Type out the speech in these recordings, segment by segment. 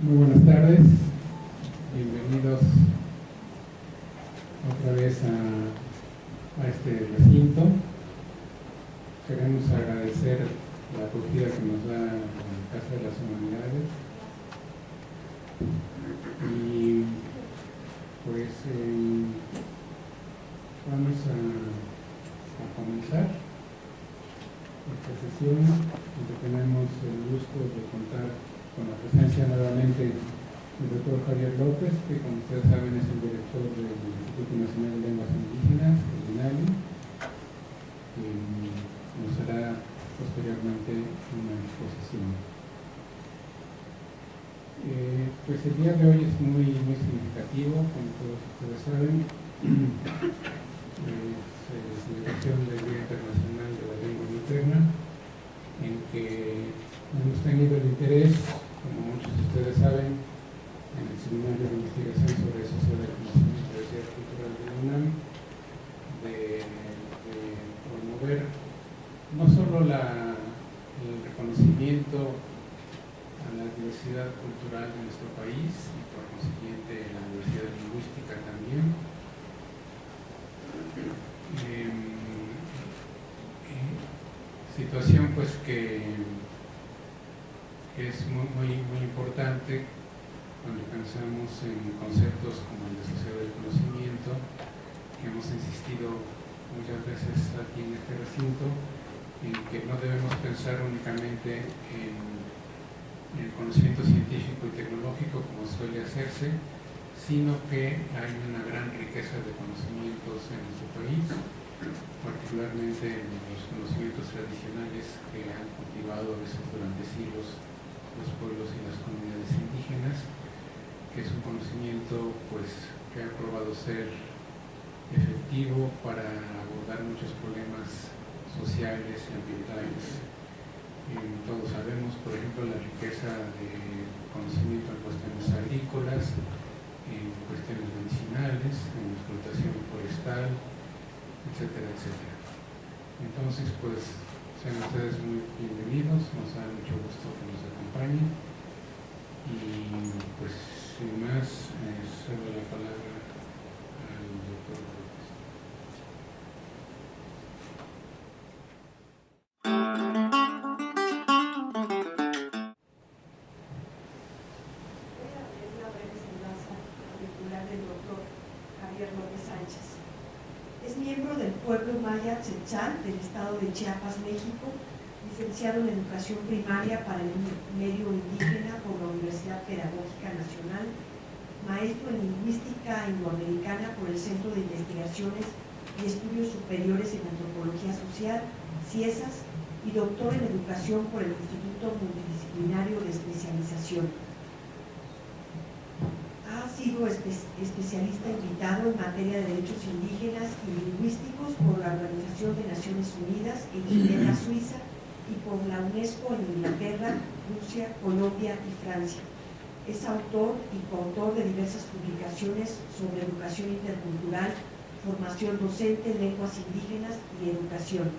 Muy buenas tardes, bienvenidos otra vez a este recinto. Queremos agradecer la acogida que nos da la Casa de las Humanidades y pues vamos a comenzar esta sesión, donde tenemos el gusto de contar con la presencia nuevamente del doctor Javier López, que como ustedes saben es el director del Instituto Nacional de Lenguas Indígenas, el INALI, que nos hará posteriormente una exposición. Pues el día de hoy es muy significativo, como todos ustedes saben. Es celebración del Día Internacional de la Lengua Materna, en que hemos tenido el interés, como muchos de ustedes saben, en el seminario de investigación sobre sociedad del conocimiento y diversidad cultural de la UNAM, de promover no solo el reconocimiento a la diversidad cultural de nuestro país y por consiguiente la diversidad lingüística también, situación pues que es muy importante cuando pensamos en conceptos como el de sociedad del conocimiento, que hemos insistido muchas veces aquí en este recinto, en que no debemos pensar únicamente en el conocimiento científico y tecnológico como suele hacerse, sino que hay una gran riqueza de conocimientos en nuestro país, particularmente en los conocimientos tradicionales que han cultivado a veces durante siglos los pueblos y las comunidades indígenas, que es un conocimiento pues que ha probado ser efectivo para abordar muchos problemas sociales y ambientales. Todos sabemos, por ejemplo, la riqueza de conocimiento en cuestiones agrícolas, en cuestiones medicinales, en explotación forestal, etcétera, etcétera. Entonces, pues, sean ustedes muy bienvenidos, nos da mucho gusto que nos acompañen y, pues, sin más, cedo la palabra al doctor López. Es miembro del pueblo maya Tzeltal del estado de Chiapas, México, licenciado en Educación Primaria para el Medio Indígena por la Universidad Pedagógica Nacional, maestro en Lingüística Indoamericana por el Centro de Investigaciones y Estudios Superiores en Antropología Social, CIESAS, y doctor en Educación por el Instituto Multidisciplinario de Especialización. Ha sido especialista invitado en materia de derechos indígenas y lingüísticos por la Organización de Naciones Unidas en Ginebra, Suiza, y por la UNESCO en Inglaterra, Rusia, Colombia y Francia. Es autor y coautor de diversas publicaciones sobre educación intercultural, formación docente, lenguas indígenas y educación.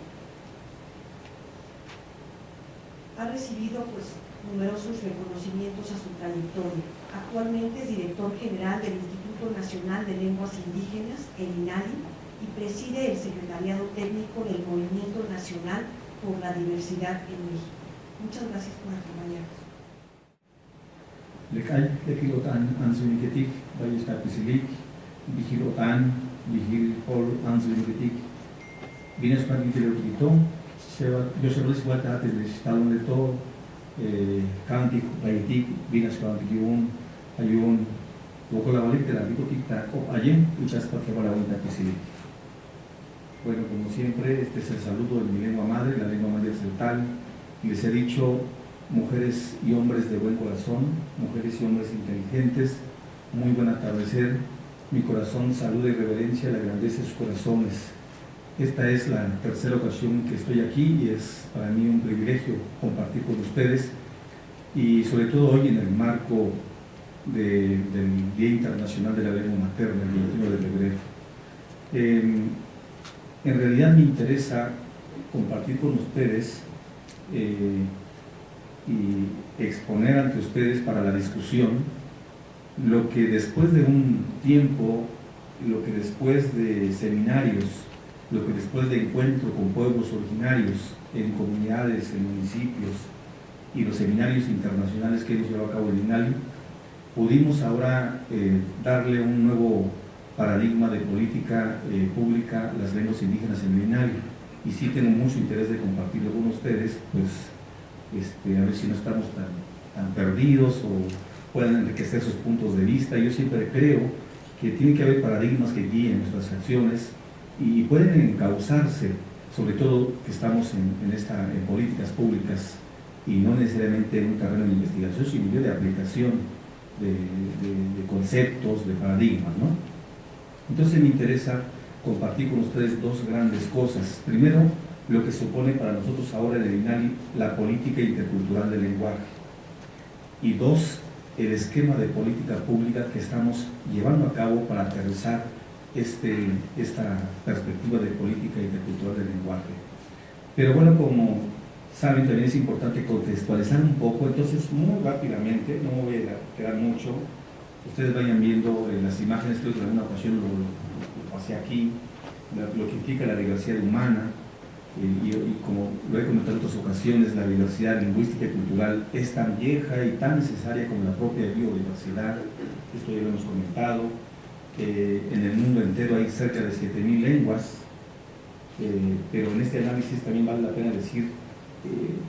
Ha recibido numerosos reconocimientos a su trayectoria. Actualmente es director general del Instituto Nacional de Lenguas Indígenas, el INALI, y preside el secretariado técnico del Movimiento Nacional por la Diversidad en México. Muchas gracias por acompañarnos. Lekay, Lekilotan, Anzuniketik, Bayestapisilik, Vigilotan, Vigilpol, Anzuniketik, Vines Panitiloquito, yo se lo desigual antes del estado de todo, Cantic, Bayetik, Vinas Cantiquiun, Ayun, Bocolabalik, de la Rico Tic-Taco, Ayen, y Chaspa Kebalawintaquisilik. Bueno, como siempre, este es el saludo de mi lengua madre, la lengua madre Tzeltal. Les he dicho, mujeres y hombres de buen corazón, mujeres y hombres inteligentes, muy buen atardecer. Mi corazón saluda y reverencia la grandeza de sus corazones. Esta es la tercera ocasión que estoy aquí y es para mí un privilegio compartir con ustedes, y sobre todo hoy en el marco del Día Internacional de la Lengua Materna, el 21 de febrero. En realidad me interesa compartir con ustedes y exponer ante ustedes para la discusión lo que después de un tiempo, lo que después de seminarios, lo que después de encuentro con pueblos originarios en comunidades, en municipios y los seminarios internacionales que hemos llevado a cabo en INALI, pudimos ahora darle un nuevo paradigma de política pública a las lenguas indígenas en INALI. Y sí tengo mucho interés de compartirlo con ustedes, pues a ver si no estamos tan perdidos o puedan enriquecer sus puntos de vista. Yo siempre creo que tiene que haber paradigmas que guíen nuestras acciones y pueden encauzarse, sobre todo que estamos en políticas públicas y no necesariamente en un terreno de investigación, sino de aplicación de conceptos, de paradigmas, ¿no? Entonces me interesa compartir con ustedes dos grandes cosas. Primero, lo que supone para nosotros ahora en el INALI la política intercultural del lenguaje. Y dos, el esquema de política pública que estamos llevando a cabo para aterrizar esta perspectiva de política intercultural del lenguaje. Pero bueno, como saben, también es importante contextualizar un poco, entonces muy rápidamente, no me voy a quedar mucho, ustedes vayan viendo las imágenes, creo que en alguna ocasión lo pasé aquí, lo que implica la diversidad humana, y como lo he comentado en otras ocasiones, la diversidad lingüística y cultural es tan vieja y tan necesaria como la propia biodiversidad. Esto ya lo hemos comentado. En el mundo entero hay cerca de 7.000 lenguas, pero en este análisis también vale la pena decir,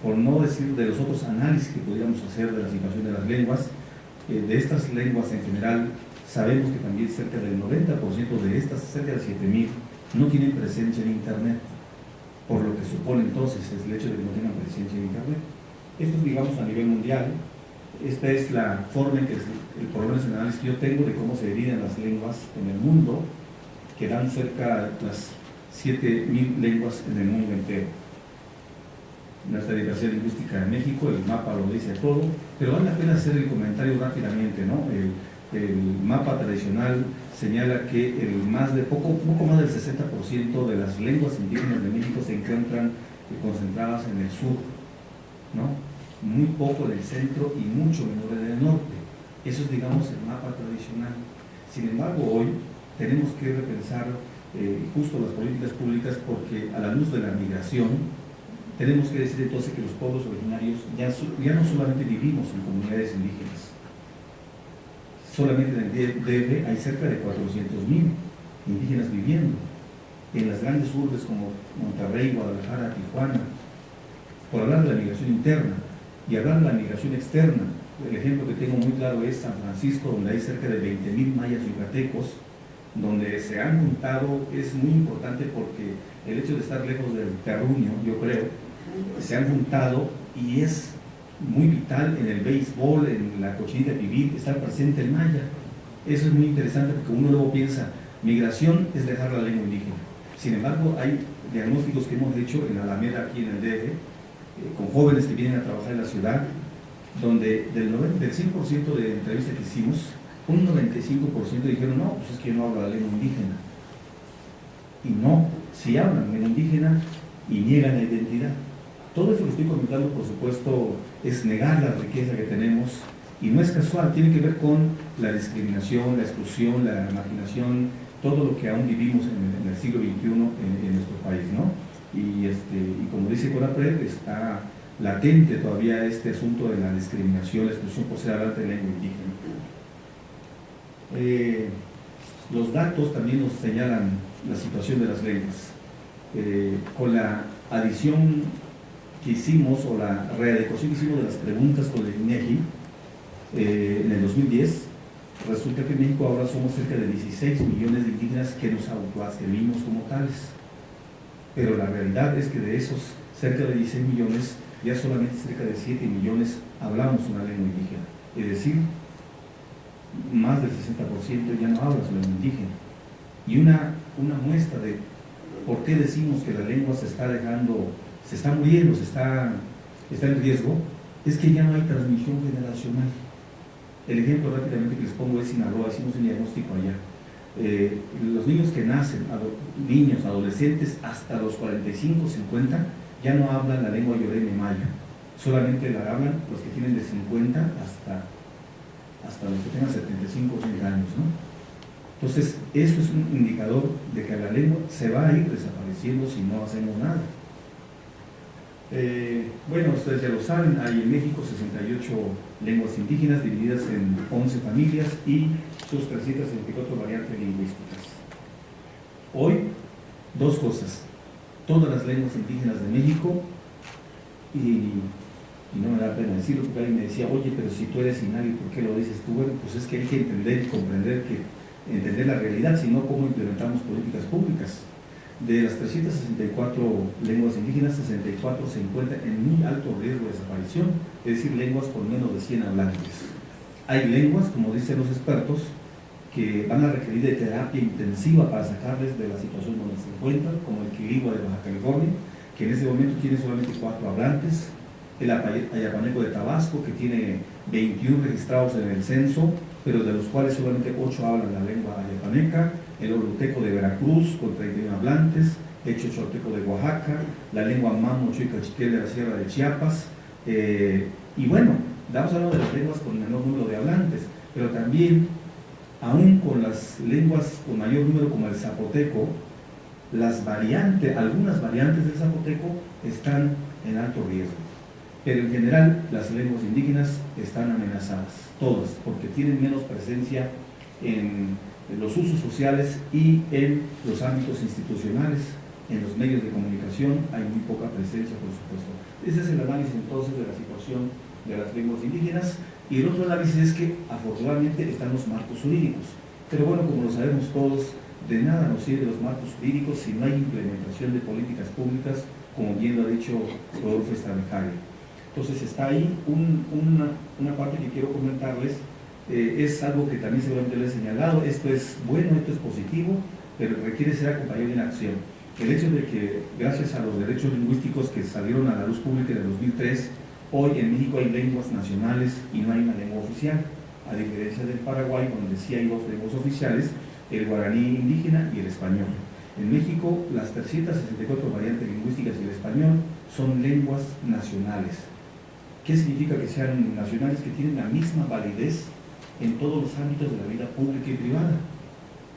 por no decir de los otros análisis que podríamos hacer de la situación de las lenguas, de estas lenguas en general, sabemos que también cerca del 90% de estas, cerca de 7.000, no tienen presencia en Internet, por lo que supone entonces es el hecho de que no tengan presencia en Internet. Esto es, digamos, a nivel mundial. Esta es la forma en que, por lo menos en el análisis que yo tengo, de cómo se dividen las lenguas en el mundo, que dan cerca de las 7.000 lenguas en el mundo entero. Nuestra diversidad lingüística en México, el mapa lo dice todo, pero vale la pena hacer el comentario rápidamente, ¿no? El mapa tradicional señala que poco más del 60% de las lenguas indígenas de México se encuentran concentradas en el sur, ¿no? Muy poco en el centro y mucho menor en el norte. Eso es, digamos, el mapa tradicional. Sin embargo, hoy tenemos que repensar justo las políticas públicas, porque a la luz de la migración tenemos que decir entonces que los pueblos originarios ya no solamente vivimos en comunidades indígenas. Solamente en el DF hay cerca de 400.000 indígenas viviendo en las grandes urbes como Monterrey, Guadalajara, Tijuana, por hablar de la migración interna. Y hablar de la migración externa, el ejemplo que tengo muy claro es San Francisco, donde hay cerca de 20.000 mayas yucatecos, donde se han juntado. Es muy importante porque el hecho de estar lejos del terruño, yo creo, se han juntado, y es muy vital en el béisbol, en la cochinita pibil, estar presente el maya. Eso es muy interesante, porque uno luego piensa, migración es dejar la lengua indígena. Sin embargo, hay diagnósticos que hemos hecho en Alameda, aquí en el DF, con jóvenes que vienen a trabajar en la ciudad, donde del 100% de entrevistas que hicimos, un 95% dijeron, no, pues es que yo no hablo la lengua indígena. Y no, si hablan lengua indígena y niegan la identidad. Todo eso que estoy comentando, por supuesto, es negar la riqueza que tenemos, y no es casual, tiene que ver con la discriminación, la exclusión, la marginación, todo lo que aún vivimos en el siglo XXI en nuestro país, ¿no? Y como dice CONAPRED, está latente todavía este asunto de la discriminación, la exclusión por ser hablante de lengua indígena. Los datos también nos señalan la situación de las lenguas. Con la adición que hicimos, o la readecuación que hicimos de las preguntas con el INEGI en el 2010, resulta que en México ahora somos cerca de 16 millones de indígenas que nos autoascribimos como tales. Pero la realidad es que de esos cerca de 16 millones, ya solamente cerca de 7 millones hablamos una lengua indígena. Es decir, más del 60% ya no habla su lengua indígena. Y una muestra de por qué decimos que la lengua se está muriendo, está en riesgo, es que ya no hay transmisión generacional. El ejemplo rápidamente que les pongo es Sinaloa. Hicimos un diagnóstico allá. Los niños que nacen, niños, adolescentes, hasta los 45, 50, ya no hablan la lengua yoreme maya. solamente la hablan los que tienen de 50 hasta los que tengan 75 o 80 años, ¿no? Entonces, eso es un indicador de que la lengua se va a ir desapareciendo si no hacemos nada. Bueno, ustedes ya lo saben, hay en México 68 lenguas indígenas divididas en 11 familias y sus 364 variantes lingüísticas. Hoy, dos cosas: todas las lenguas indígenas de México, y no me da pena decirlo porque alguien me decía, oye, pero si tú eres inari, ¿por qué lo dices tú? Bueno, pues es que hay que entender y comprender entender la realidad, sino cómo implementamos políticas públicas. De las 364 lenguas indígenas, 64 se encuentran en muy alto riesgo de desaparición, es decir, lenguas con menos de 100 hablantes. Hay lenguas, como dicen los expertos, que van a requerir de terapia intensiva para sacarles de la situación donde se encuentran, como el quiligua de Baja California, que en este momento tiene solamente 4 hablantes, el ayapaneco de Tabasco, que tiene 21 registrados en el censo, pero de los cuales solamente 8 hablan la lengua ayapaneca, el oluteco de Veracruz, con 31 hablantes, el chocholteco de Oaxaca, la lengua mamocho y cachiquel de la Sierra de Chiapas, y bueno, estamos hablando de las lenguas con menor número de hablantes, pero también, aún con las lenguas con mayor número como el zapoteco, algunas variantes del zapoteco están en alto riesgo. Pero en general las lenguas indígenas están amenazadas, todas, porque tienen menos presencia en los usos sociales y en los ámbitos institucionales, en los medios de comunicación hay muy poca presencia, por supuesto. Ese es el análisis entonces de la situación de las lenguas indígenas, y el otro análisis es que afortunadamente están los marcos jurídicos, pero bueno, como lo sabemos todos, de nada nos sirven los marcos jurídicos si no hay implementación de políticas públicas, como bien lo ha dicho Rodolfo Estravejari. Entonces está ahí una parte que quiero comentarles, es algo que también seguramente les he señalado, esto es bueno, esto es positivo, pero requiere ser acompañado de una acción. El hecho de que gracias a los derechos lingüísticos que salieron a la luz pública en el 2003, hoy en México hay lenguas nacionales y no hay una lengua oficial, a diferencia del Paraguay, donde sí hay 2 lenguas oficiales, el guaraní indígena y el español. En México, las 364 variantes lingüísticas y el español son lenguas nacionales. ¿Qué significa que sean nacionales? Que tienen la misma validez en todos los ámbitos de la vida pública y privada,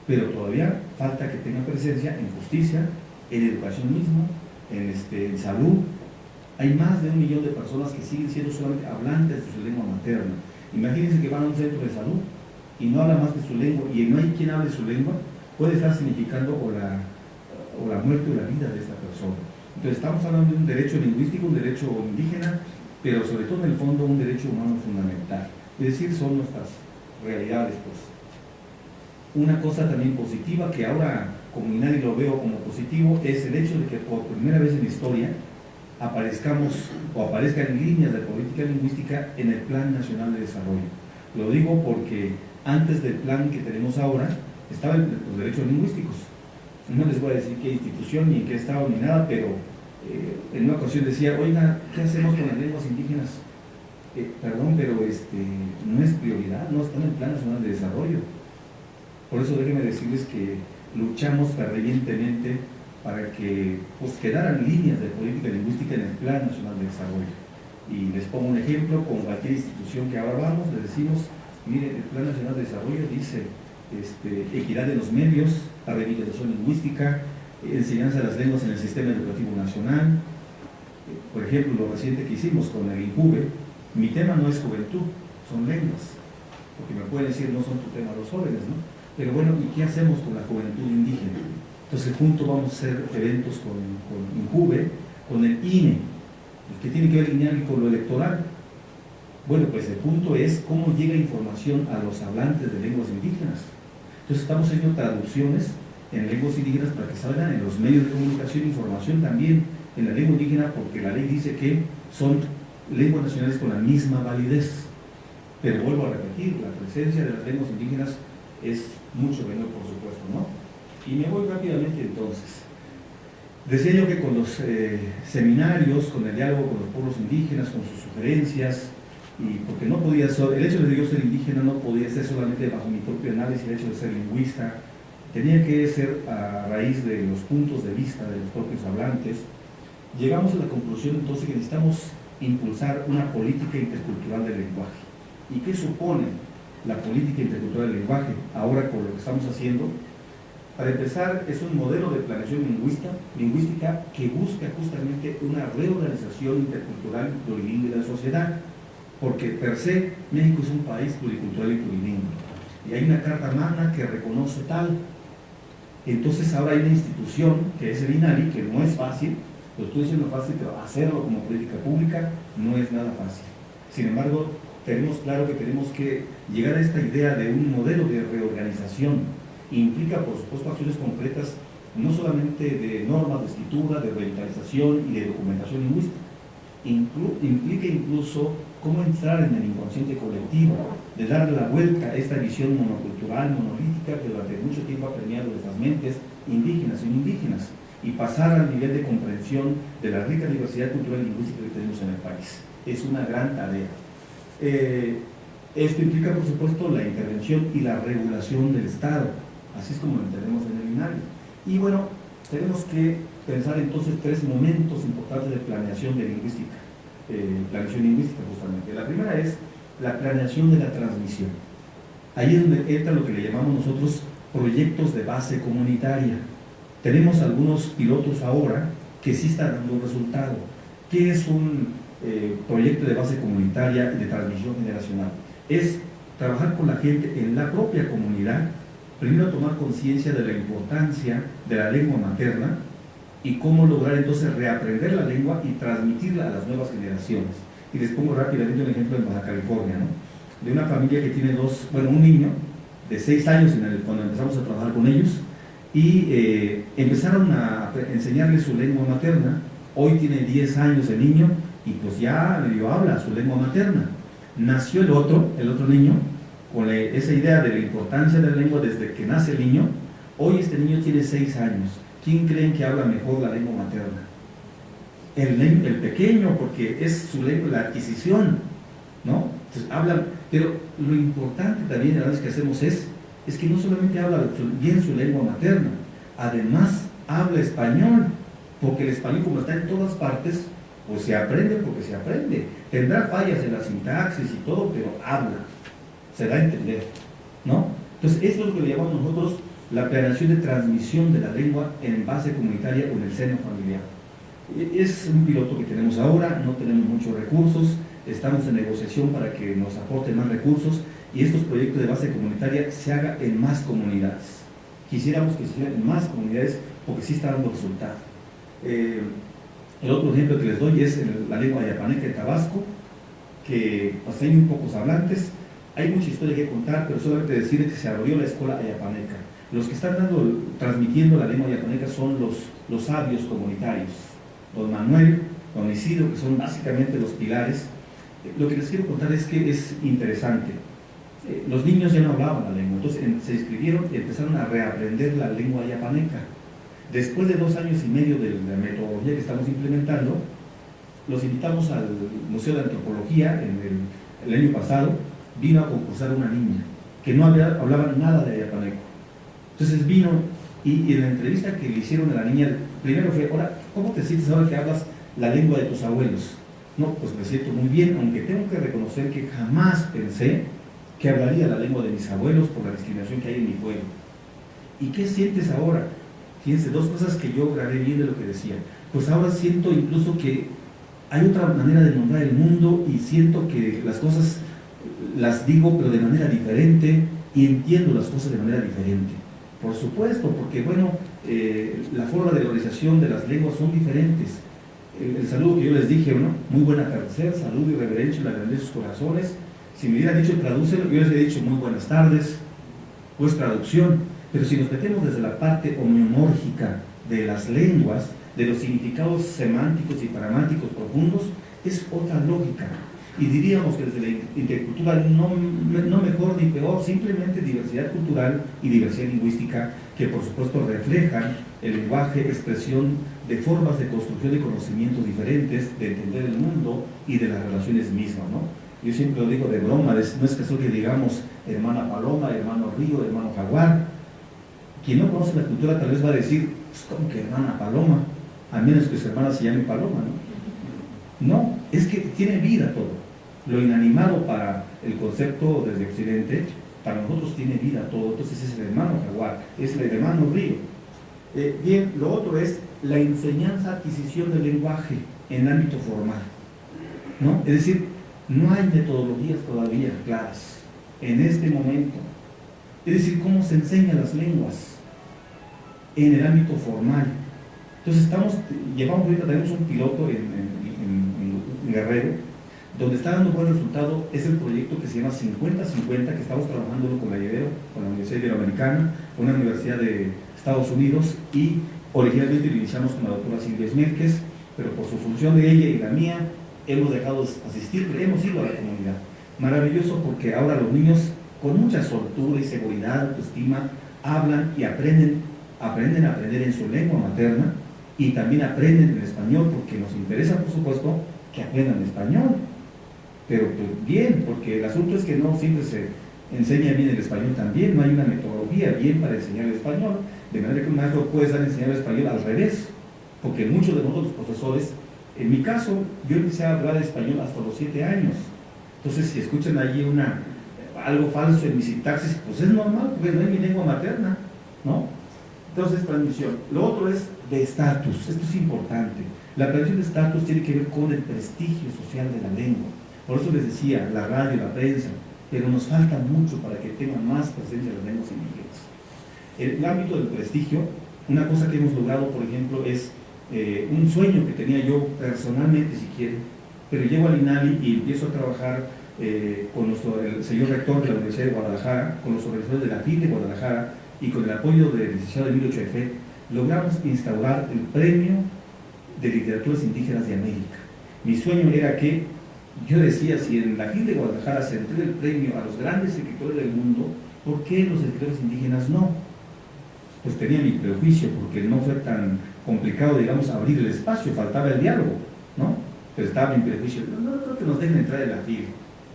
pero todavía falta que tengan presencia en justicia, en educación misma, en salud. Hay más de 1 millón de personas que siguen siendo solamente hablantes de su lengua materna. Imagínense que van a un centro de salud y no habla más de su lengua, y no hay quien hable su lengua, puede estar significando o la muerte o la vida de esta persona. Entonces estamos hablando de un derecho lingüístico, un derecho indígena, pero sobre todo en el fondo un derecho humano fundamental. Es decir, son nuestras realidades, pues. Una cosa también positiva, que ahora como nadie lo veo como positivo, es el hecho de que por primera vez en la historia aparezcan líneas de política lingüística en el Plan Nacional de Desarrollo. Lo digo porque antes del plan que tenemos ahora estaban los derechos lingüísticos. No les voy a decir qué institución, ni en qué estado, ni nada, pero en una ocasión decía, oiga, ¿qué hacemos con las lenguas indígenas? Perdón, pero no es prioridad, no está en el Plan Nacional de Desarrollo. Por eso déjenme decirles que luchamos fervientemente para que quedaran líneas de política lingüística en el Plan Nacional de Desarrollo. Y les pongo un ejemplo, con cualquier institución que ahora vamos, les decimos, mire, el Plan Nacional de Desarrollo dice equidad en los medios, la revitalización lingüística, enseñanza de las lenguas en el sistema educativo nacional. Por ejemplo, lo reciente que hicimos con el INJUVE, mi tema no es juventud, son lenguas, porque me pueden decir no son tu tema los jóvenes, ¿no? Pero bueno, ¿y qué hacemos con la juventud indígena? Entonces juntos vamos a hacer eventos con INJUVE, con el INE, que tiene que ver lineal con lo electoral. Bueno, pues el punto es cómo llega información a los hablantes de lenguas indígenas. Entonces estamos haciendo traducciones en lenguas indígenas para que salgan en los medios de comunicación información también en la lengua indígena, porque la ley dice que son lenguas nacionales con la misma validez. Pero vuelvo a repetir, la presencia de las lenguas indígenas es mucho menor, por supuesto, ¿no? Y me voy rápidamente entonces. Decía yo que con los seminarios, con el diálogo con los pueblos indígenas, con sus sugerencias, y porque no podía ser, el hecho de yo ser indígena no podía ser solamente bajo mi propio análisis, el hecho de ser lingüista, tenía que ser a raíz de los puntos de vista de los propios hablantes. Llegamos a la conclusión entonces que necesitamos impulsar una política intercultural del lenguaje. ¿Y qué supone la política intercultural del lenguaje ahora con lo que estamos haciendo? Para empezar, es un modelo de planeación lingüística que busca justamente una reorganización intercultural y plurilingüe de la sociedad, porque per se México es un país pluricultural y plurilingüe, y hay una carta magna que reconoce tal. Entonces ahora hay una institución que es el INALI, que no es fácil, lo estoy diciendo fácil, pero hacerlo como política pública no es nada fácil. Sin embargo, tenemos claro que tenemos que llegar a esta idea de un modelo de reorganización. Implica, por supuesto, acciones concretas, no solamente de normas de escritura, de revitalización y de documentación lingüística. Implica incluso cómo entrar en el inconsciente colectivo, de darle la vuelta a esta visión monocultural, monolítica, que durante mucho tiempo ha permeado nuestras mentes, indígenas y no indígenas, y pasar al nivel de comprensión de la rica diversidad cultural y lingüística que tenemos en el país. Es una gran tarea. Esto implica, por supuesto, la intervención y la regulación del Estado, así es como lo entendemos en el INALI. Y bueno, tenemos que pensar entonces 3 momentos importantes de planeación de lingüística, planeación lingüística justamente. La primera es la planeación de la transmisión. Ahí es donde entra lo que le llamamos nosotros proyectos de base comunitaria. Tenemos algunos pilotos ahora que sí están dando resultado. ¿Qué es un proyecto de base comunitaria y de transmisión generacional? Es trabajar con la gente en la propia comunidad, primero tomar conciencia de la importancia de la lengua materna y cómo lograr entonces reaprender la lengua y transmitirla a las nuevas generaciones. Y les pongo rápidamente un ejemplo en Baja California, ¿no? De una familia que tiene un niño de 6 años cuando empezamos a trabajar con ellos, y empezaron a enseñarle su lengua materna. Hoy tiene 10 años el niño y pues ya medio habla su lengua materna. Nació el otro niño con esa idea de la importancia de la lengua desde que nace el niño. Hoy este niño tiene 6 años. ¿Quién creen que habla mejor la lengua materna? El pequeño, porque es su lengua, la adquisición, ¿no? Entonces habla, pero lo importante también a veces que hacemos es que no solamente habla bien su lengua materna, además habla español, porque el español, como está en todas partes, pues se aprende porque se aprende. Tendrá fallas en la sintaxis y todo, pero habla, se da a entender, ¿no? Entonces esto es lo que le llamamos nosotros la planeación de transmisión de la lengua en base comunitaria o en el seno familiar. Es un piloto que tenemos ahora, no tenemos muchos recursos, estamos en negociación para que nos aporten más recursos y estos proyectos de base comunitaria se hagan en más comunidades. Quisiéramos que se hagan en más comunidades porque sí está dando resultado. El otro ejemplo que les doy es la lengua ayapaneca de Tabasco, que pues, hay muy pocos hablantes. Hay mucha historia que contar, pero solamente decirles que se abrió la escuela ayapaneca. Los que están transmitiendo la lengua ayapaneca son los sabios comunitarios, don Manuel, don Isidro, que son básicamente los pilares. Lo que les quiero contar es que es interesante. Los niños ya no hablaban la lengua, entonces se inscribieron y empezaron a reaprender la lengua ayapaneca. Después de 2 años y medio de la metodología que estamos implementando, los invitamos al Museo de Antropología el año pasado. Vino a concursar una niña que no hablaba nada de ayapaneco. Entonces vino y en la entrevista que le hicieron a la niña, primero fue: ahora, ¿cómo te sientes ahora que hablas la lengua de tus abuelos? No, pues me siento muy bien, aunque tengo que reconocer que jamás pensé que hablaría la lengua de mis abuelos por la discriminación que hay en mi pueblo. ¿Y qué sientes ahora? Fíjense, 2 cosas que yo grabé bien de lo que decía. Pues ahora siento incluso que hay otra manera de nombrar el mundo y siento que las cosas las digo pero de manera diferente y entiendo las cosas de manera diferente. Por supuesto, porque bueno, la forma de organización de las lenguas son diferentes. El saludo que yo les dije, ¿no? Muy buen atardecer, saludo y reverencia, la grandeza de sus corazones. Si me hubieran dicho tradúcelo, yo les hubiera dicho muy buenas tardes, pues traducción. Pero si nos metemos desde la parte homeomórfica de las lenguas, de los significados semánticos y pragmáticos profundos, es otra lógica. Y diríamos que desde la intercultura no mejor ni peor, simplemente diversidad cultural y diversidad lingüística que por supuesto reflejan el lenguaje, expresión de formas de construcción de conocimientos diferentes, de entender el mundo y de las relaciones mismas, ¿no? Yo siempre lo digo de broma, no es casual que digamos hermana paloma, hermano río, hermano jaguar. Quien no conoce la cultura tal vez va a decir, pues, ¿cómo que hermana paloma? A menos que su hermana se llame paloma, ¿no? No, es que tiene vida todo. Lo inanimado para el concepto desde Occidente, para nosotros tiene vida todo. Entonces es el hermano jaguar, es el hermano río. Bien, lo otro es la enseñanza, adquisición del lenguaje en ámbito formal, ¿no? Es decir, no hay metodologías todavía claras en este momento. Es decir, cómo se enseñan las lenguas en el ámbito formal. Entonces tenemos un piloto en Guerrero, donde está dando buen resultado. Es el proyecto que se llama 50-50, que estamos trabajando con la Ibero, con la Universidad Iberoamericana, con una universidad de Estados Unidos, y originalmente lo iniciamos con la doctora Silvia Esmerquez, pero por su función de ella y la mía, hemos dejado de asistir, pero hemos ido a la comunidad. Maravilloso, porque ahora los niños, con mucha soltura y seguridad, autoestima, hablan y aprenden a aprender en su lengua materna, y también aprenden el español, porque nos interesa, por supuesto, que aprendan español. Pero pues, bien, porque el asunto es que no siempre se enseña bien el español también, no hay una metodología bien para enseñar el español, de manera que un maestro puede estar enseñando el español al revés, porque muchos de nosotros los profesores, en mi caso, yo empecé a hablar español hasta los 7 años. Entonces, si escuchan allí algo falso en mi sintaxis, pues es normal, porque no es mi lengua materna, ¿no? Entonces, transmisión. Lo otro es de estatus. Esto es importante. La aprensión de estatus tiene que ver con el prestigio social de la lengua. Por eso les decía, la radio, la prensa, pero nos falta mucho para que tengan más presencia las lenguas indígenas. En el ámbito del prestigio, una cosa que hemos logrado, por ejemplo, es un sueño que tenía yo personalmente, si quieren, pero llego al INALI y empiezo a trabajar con el señor rector de la Universidad de Guadalajara, con los organizadores de la FIL de Guadalajara y con el apoyo del licenciado Emilio Chaifet, logramos instaurar el Premio de Literaturas Indígenas de América. Mi sueño era que, yo decía, si en la FIL de Guadalajara se entrega el premio a los grandes escritores del mundo, ¿por qué los escritores indígenas no? Pues tenía mi prejuicio, porque no fue tan complicado, digamos, abrir el espacio, faltaba el diálogo, ¿no? Pero estaba mi prejuicio, no creo que nos dejen entrar en la FIL.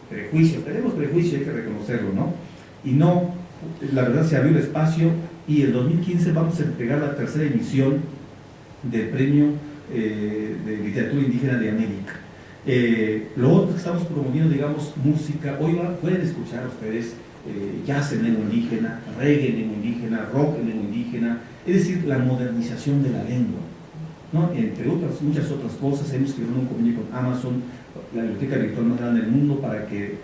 Prejuicio, tenemos prejuicio, hay que reconocerlo, ¿no? Y no, la verdad se abrió el espacio, y el 2015 vamos a entregar la 3ª emisión del Premio de Literatura Indígena de América. Lo otro que estamos promoviendo, digamos, música. Hoy pueden escuchar ustedes jazz en lengua indígena, reggae en lengua indígena, rock en lengua indígena, es decir, la modernización de la lengua, ¿no? Entre muchas otras cosas. Hemos creado un convenio con Amazon, la biblioteca virtual más grande del mundo, para que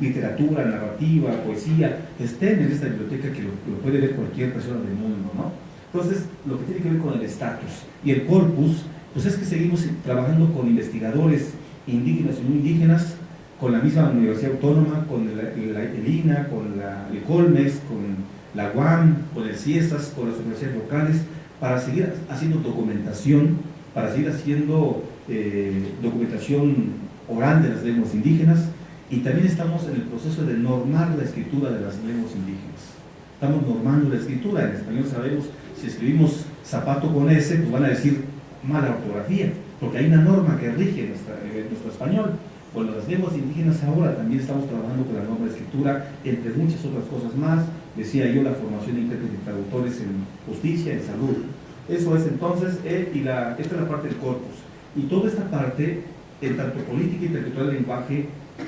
literatura, narrativa, poesía estén en esta biblioteca, que lo puede ver cualquier persona del mundo, ¿no? Entonces, lo que tiene que ver con el estatus y el corpus, pues es que seguimos trabajando con investigadores indígenas y no indígenas, con la misma Universidad Autónoma, con el INA, con el Colmex, con la UAM, con el CIESAS, con las universidades locales, para seguir haciendo documentación, para seguir haciendo documentación oral de las lenguas indígenas, y también estamos en el proceso de normar la escritura de las lenguas indígenas. Estamos normando la escritura. En español sabemos, si escribimos zapato con S, pues van a decir mala ortografía, porque hay una norma que rige nuestro español. Bueno, las lenguas indígenas ahora también estamos trabajando con la norma de escritura, entre muchas otras cosas más. Decía yo, la formación de intérpretes y traductores en justicia, en salud. Eso es entonces, esta es la parte del corpus. Y toda esta parte, en tanto política y intelectual del lenguaje,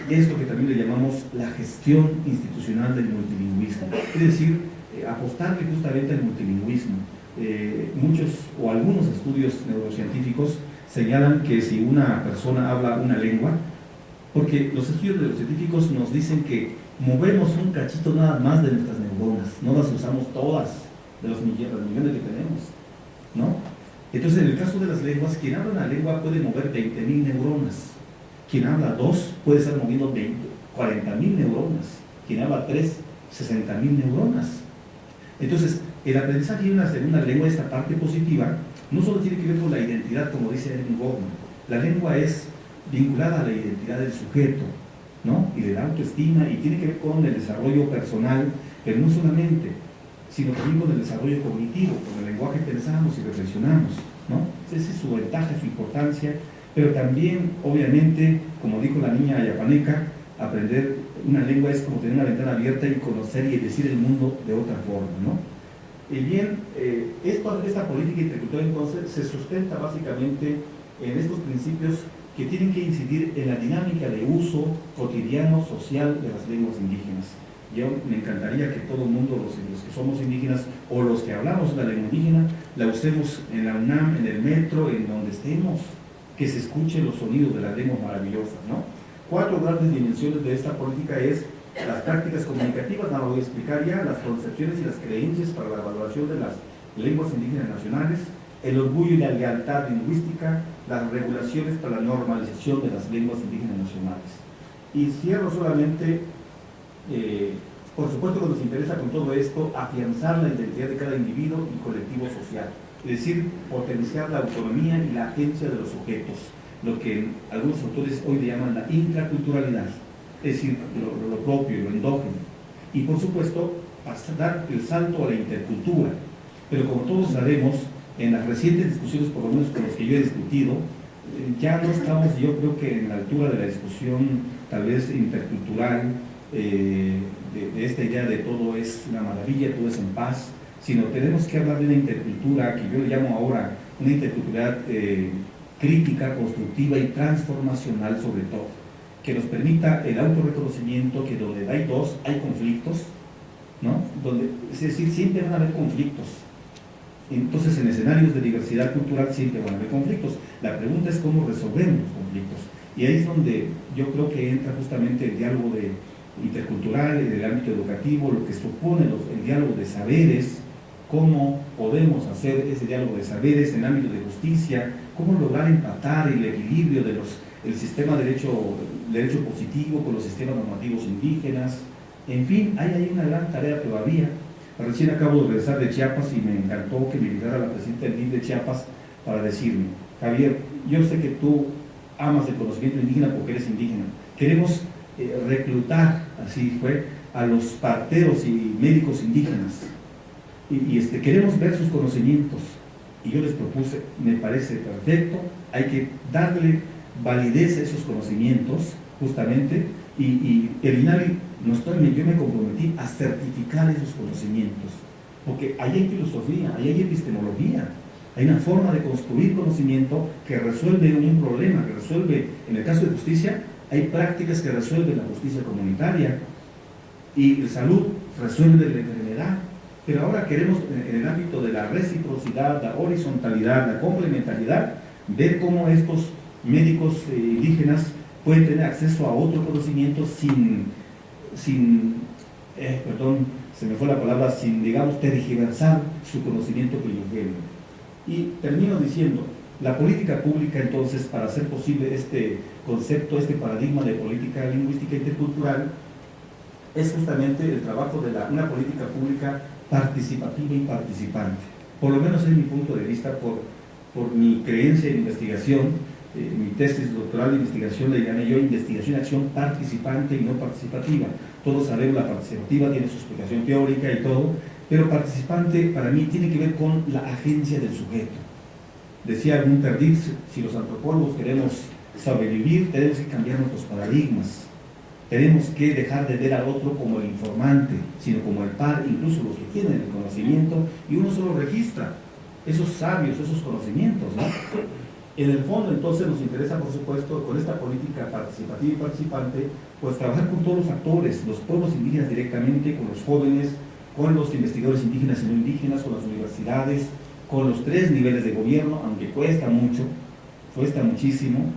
es lo que también le llamamos la gestión institucional del multilingüismo. Es decir, apostarle justamente al multilingüismo. Muchos o algunos estudios neurocientíficos señalan que si una persona habla una lengua, porque los estudios neurocientíficos nos dicen que movemos un cachito nada más de nuestras neuronas, no las usamos todas, de los millones que tenemos, ¿no? Entonces, en el caso de las lenguas, quien habla una lengua puede mover 20.000 neuronas, quien habla 2 puede estar moviendo 40.000 neuronas, quien habla 3, 60.000 neuronas. Entonces, el aprendizaje de una segunda lengua, esta parte positiva, no solo tiene que ver con la identidad, como dice Erwin Goffman. La lengua es vinculada a la identidad del sujeto, ¿no? Y de la autoestima, y tiene que ver con el desarrollo personal, pero no solamente, sino también con el desarrollo cognitivo. Con el lenguaje pensamos y reflexionamos, ¿no? Esa es su ventaja, su importancia, pero también, obviamente, como dijo la niña ayapaneca, aprender una lengua es como tener una ventana abierta y conocer y decir el mundo de otra forma, ¿no? Y bien, esta política intelectual entonces se sustenta básicamente en estos principios que tienen que incidir en la dinámica de uso cotidiano, social de las lenguas indígenas. Yo me encantaría que todo el mundo, los que somos indígenas o los que hablamos de la lengua indígena, la usemos en la UNAM, en el metro, en donde estemos, que se escuchen los sonidos de las lenguas maravillosas, ¿no? 4 grandes dimensiones de esta política es las prácticas comunicativas, no lo voy a explicar ya, las concepciones y las creencias para la valoración de las lenguas indígenas nacionales, el orgullo y la lealtad lingüística, las regulaciones para la normalización de las lenguas indígenas nacionales. Y cierro solamente, por supuesto que nos interesa con todo esto afianzar la identidad de cada individuo y colectivo social, es decir, potenciar la autonomía y la agencia de los sujetos, lo que algunos autores hoy le llaman la intraculturalidad, es decir, lo propio, lo endógeno. Y por supuesto, dar el salto a la intercultura. Pero como todos sabemos, en las recientes discusiones, por lo menos con los que yo he discutido, ya no estamos, yo creo que en la altura de la discusión tal vez intercultural, de esta idea de todo es una maravilla, todo es en paz, sino tenemos que hablar de una intercultura que yo le llamo ahora una interculturalidad crítica, constructiva y transformacional sobre todo, que nos permita el autorreconocimiento, que donde hay dos, hay conflictos, ¿no? Es decir, siempre van a haber conflictos. Entonces, en escenarios de diversidad cultural siempre van a haber conflictos. La pregunta es cómo resolvemos los conflictos. Y ahí es donde yo creo que entra justamente el diálogo intercultural en el ámbito educativo, lo que supone el diálogo de saberes, cómo podemos hacer ese diálogo de saberes en el ámbito de justicia, cómo lograr empatar el equilibrio del sistema de derecho positivo con los sistemas normativos indígenas. En fin, hay una gran tarea todavía. Recién acabo de regresar de Chiapas y me encantó que me invitara la presidenta del DIF de Chiapas para decirme: Javier, yo sé que tú amas el conocimiento indígena porque eres indígena. Queremos reclutar, así fue, a los parteros y médicos indígenas. Queremos ver sus conocimientos. Y yo les propuse, me parece perfecto, hay que darle validez a esos conocimientos, justamente, y el INAVI, yo me comprometí a certificar esos conocimientos, porque ahí hay filosofía, ahí hay epistemología, hay una forma de construir conocimiento que resuelve un problema, que resuelve, en el caso de justicia, hay prácticas que resuelven la justicia comunitaria, y salud resuelve la enfermedad. Pero ahora queremos, en el ámbito de la reciprocidad, la horizontalidad, la complementariedad, ver cómo estos médicos indígenas pueden tener acceso a otro conocimiento sin digamos, tergiversar su conocimiento primigeno. Y termino diciendo, la política pública entonces, para hacer posible este concepto, este paradigma de política lingüística intercultural, es justamente el trabajo de una política pública participativa y participante. Por lo menos es mi punto de vista, por mi creencia en investigación. Mi tesis doctoral de investigación le llamé yo investigación, acción participante y no participativa. Todos sabemos, la participativa tiene su explicación teórica y todo, pero participante para mí tiene que ver con la agencia del sujeto. Decía Günter Dietz, si los antropólogos queremos sobrevivir, tenemos que cambiar nuestros paradigmas. Tenemos que dejar de ver al otro como el informante, sino como el par, incluso los que tienen el conocimiento, y uno solo registra esos sabios, esos conocimientos, ¿no? En el fondo, entonces, nos interesa, por supuesto, con esta política participativa y participante, pues trabajar con todos los actores, los pueblos indígenas directamente, con los jóvenes, con los investigadores indígenas y no indígenas, con las universidades, con los 3 niveles de gobierno, aunque cuesta mucho, cuesta muchísimo.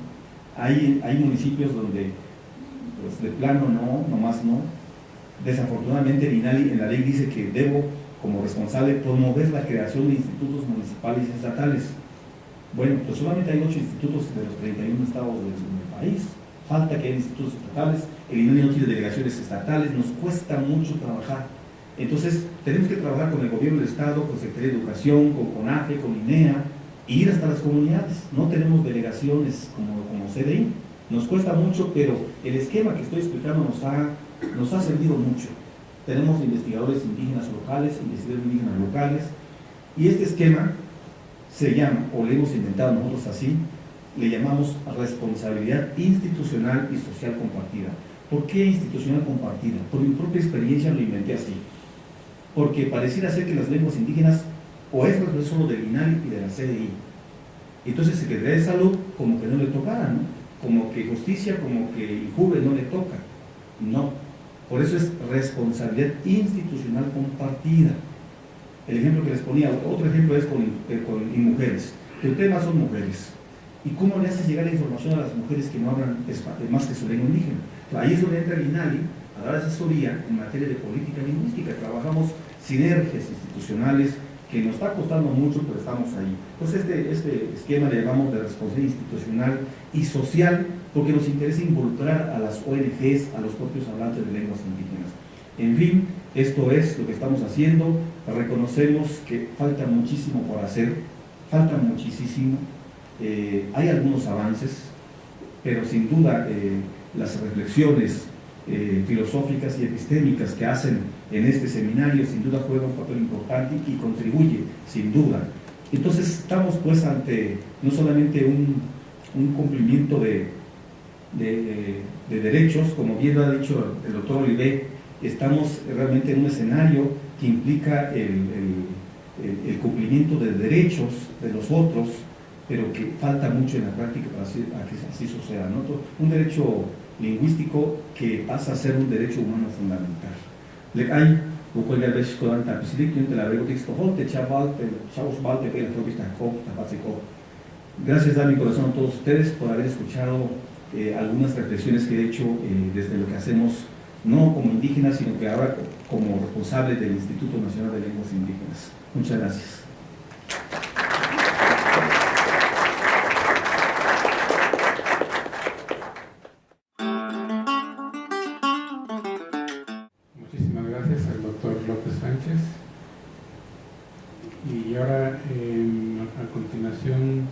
Hay municipios donde, pues de plano nomás no. Desafortunadamente, el INALI en la ley dice que debo, como responsable, promover la creación de institutos municipales y estatales. Bueno, pues solamente hay 8 institutos de los 31 estados del país. Falta que haya institutos estatales. El INALI no tiene delegaciones estatales. Nos cuesta mucho trabajar. Entonces, tenemos que trabajar con el gobierno del estado, con Secretaría de Educación, con CONAFE, con INEA, e ir hasta las comunidades. No tenemos delegaciones como CDI. Nos cuesta mucho, pero el esquema que estoy explicando nos ha servido mucho. Tenemos investigadores indígenas locales, investigadores indígenas locales, y este esquema se llama, o le hemos inventado nosotros así, le llamamos responsabilidad institucional y social compartida. ¿Por qué institucional compartida? Por mi propia experiencia lo inventé así. Porque pareciera ser que las lenguas indígenas o es solo del INALI y de la CDI. Entonces Secretaría de Salud como que no le tocara, ¿no? como que justicia, como que Injuve no le toca. No, por eso es responsabilidad institucional compartida. El ejemplo que les ponía, otro ejemplo es con mujeres. El tema son mujeres. ¿Y cómo le haces llegar la información a las mujeres que no hablan más que su lengua indígena? Ahí es donde entra el INALI a dar asesoría en materia de política lingüística. Trabajamos sinergias institucionales que nos está costando mucho, pero estamos ahí. Entonces este esquema le llamamos de responsabilidad institucional y social, porque nos interesa involucrar a las ONGs, a los propios hablantes de lenguas indígenas. En fin, esto es lo que estamos haciendo. Reconocemos que falta muchísimo por hacer, falta muchísimo. Hay algunos avances, pero sin duda las reflexiones filosóficas y epistémicas que hacen en este seminario sin duda juegan un papel importante y contribuye sin duda. Entonces estamos pues ante no solamente un cumplimiento de derechos, como bien lo ha dicho el doctor Olivé, estamos realmente en un escenario que implica el cumplimiento de derechos de los otros, pero que falta mucho en la práctica para que así suceda, ¿no? Un derecho lingüístico que pasa a ser un derecho humano fundamental. Gracias, mi corazón, a todos ustedes por haber escuchado algunas reflexiones que he hecho desde lo que hacemos, no como indígenas, sino que ahora como responsables del Instituto Nacional de Lenguas Indígenas. Muchas gracias. Muchísimas gracias al doctor López Sánchez. Y ahora, a continuación,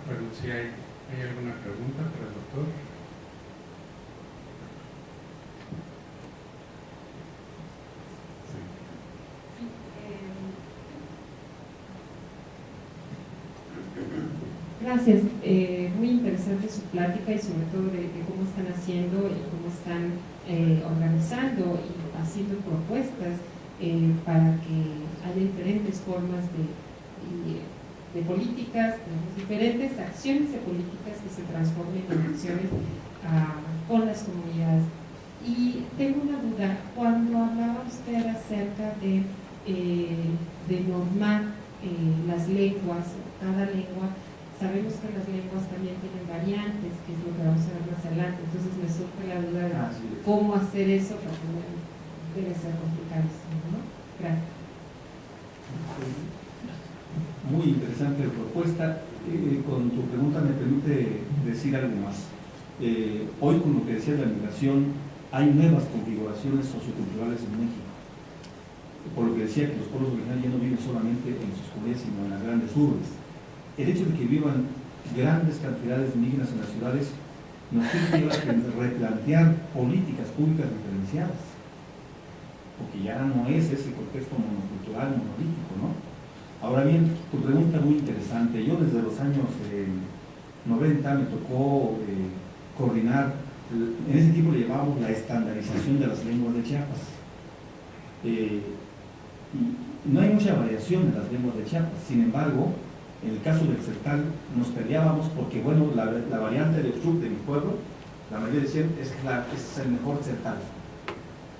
perdón, si hay alguna pregunta para el doctor. Gracias, muy interesante su plática y sobre todo de cómo están haciendo y cómo están organizando y haciendo propuestas para que haya diferentes formas de políticas, diferentes acciones de políticas que se transformen en acciones con las comunidades. Y tengo una duda, cuando hablaba usted acerca de normar las lenguas, cada lengua, sabemos que las lenguas también tienen variantes, que es lo que vamos a ver más adelante, entonces me surge la duda de cómo hacer eso, porque debe ser complicadísimo, ¿no? Gracias. Muy interesante propuesta. Con tu pregunta me permite decir algo más. Hoy, con lo que decía de la migración, hay nuevas configuraciones socioculturales en México. Por lo que decía que los pueblos originarios ya no viven solamente en sus comunidades, sino en las grandes urbes. El hecho de que vivan grandes cantidades de indígenas en las ciudades nos tiene que llevar a replantear políticas públicas diferenciadas, porque ya no es ese contexto monocultural, monolítico, ¿no? Ahora bien, tu pregunta muy interesante. Yo desde los años 90 me tocó coordinar, en ese tiempo le llamábamos la estandarización de las lenguas de Chiapas. Y no hay mucha variación en las lenguas de Chiapas, sin embargo, en el caso del Tzeltal nos peleábamos porque, bueno, la variante de Ochuc de mi pueblo, la mayoría decían es el mejor Tzeltal,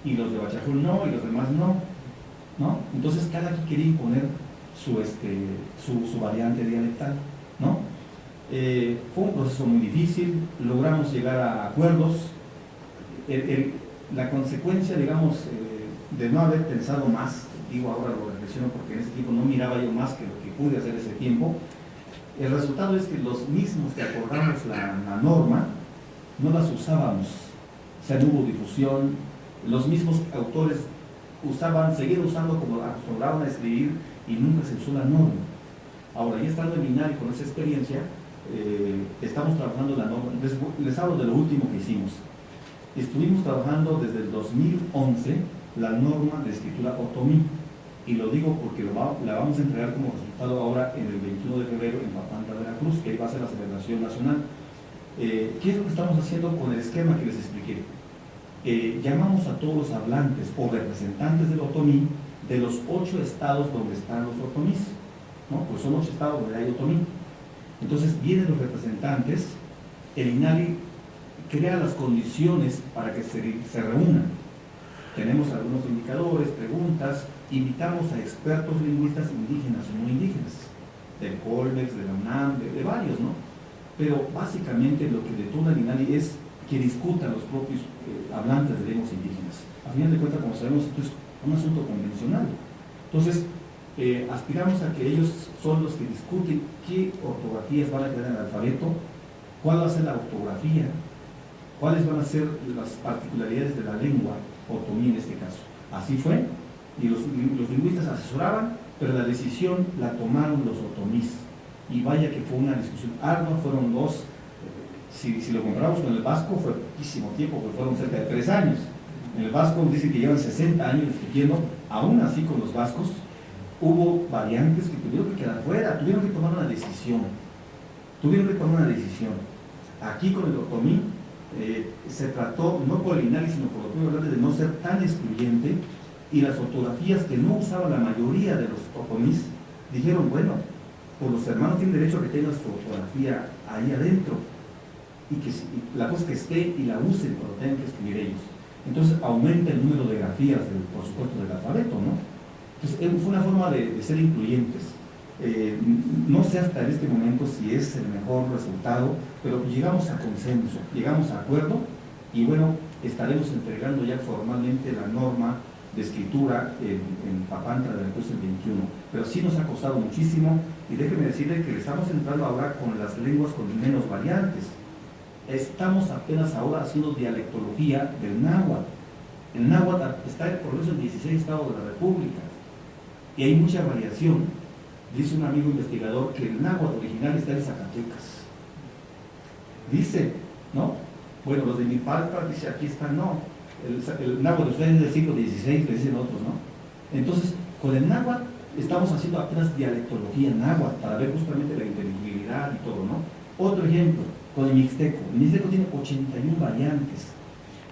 y los de Bachajul no, y los demás no. Entonces cada quien quería imponer su variante dialectal, ¿no? Fue un proceso muy difícil, logramos llegar a acuerdos. La consecuencia, digamos, de no haber pensado más, digo ahora lo reflexiono porque en ese tiempo no miraba yo más que lo que pude hacer ese tiempo, el resultado es que los mismos que acordamos la norma no las usábamos, o sea, no hubo difusión, los mismos autores seguían usando como acostumbraban a escribir y nunca se usó la norma. Ahora, ya estando en INALI con esa experiencia, estamos trabajando la norma. Les hablo de lo último que hicimos. Estuvimos trabajando desde el 2011 la norma de escritura otomí, y lo digo porque la vamos a entregar como resultado ahora en el 21 de febrero en Papantla, Veracruz, que ahí va a ser la celebración nacional. ¿Qué es lo que estamos haciendo con el esquema que les expliqué? Llamamos a todos los hablantes o representantes del otomí de los 8 estados donde están los otomís, ¿no? Pues son 8 estados donde hay otomí. Entonces vienen los representantes, el INALI crea las condiciones para que se reúnan. Tenemos algunos indicadores, preguntas, invitamos a expertos lingüistas indígenas o no indígenas, del Colmex, de la UNAM, de varios, ¿no? Pero básicamente lo que detona el INALI es que discutan los propios hablantes de lenguas indígenas. A final de cuentas, como sabemos, esto es un asunto convencional. Entonces, aspiramos a que ellos son los que discuten qué ortografías van a quedar en el alfabeto, cuál va a ser la ortografía, cuáles van a ser las particularidades de la lengua otomí en este caso. Así fue, y los lingüistas asesoraban, pero la decisión la tomaron los otomís. Y vaya que fue una discusión ardua, fueron dos, si lo comparamos con el vasco, fue poquísimo tiempo, porque fueron cerca de 3 años. En el vasco dicen que llevan 60 años discutiendo, aún así con los vascos, hubo variantes que tuvieron que quedar fuera, tuvieron que tomar una decisión. Aquí con el otomí se trató, no por el INALI, sino por los propios hablantes, de no ser tan excluyente, y las ortografías que no usaba la mayoría de los otomís, dijeron, bueno, pues los hermanos tienen derecho a que tengan su ortografía ahí adentro, y que la cosa que esté y la usen cuando tengan que escribir ellos. Entonces aumenta el número de grafías, por supuesto, del alfabeto, ¿no? Entonces fue una forma de ser incluyentes. No sé hasta en este momento si es el mejor resultado, pero llegamos a consenso, llegamos a acuerdo, y bueno, estaremos entregando ya formalmente la norma de escritura en Papantla del 21, pero sí nos ha costado muchísimo, y déjeme decirle que estamos entrando ahora con las lenguas con menos variantes. Estamos apenas ahora haciendo dialectología del náhuatl. El náhuatl está por lo menos en 16 estados de la República, y hay mucha variación. Dice un amigo investigador que el náhuatl original está en Zacatecas. Dice, ¿no? Bueno, los de Mipalpa, dice, aquí está, no. El náhuatl es del siglo XVI, le dicen otros, ¿no? Entonces, con el náhuatl estamos haciendo apenas dialectología náhuatl para ver justamente la inteligibilidad y todo, ¿no? Otro ejemplo, con el mixteco. El mixteco tiene 81 variantes,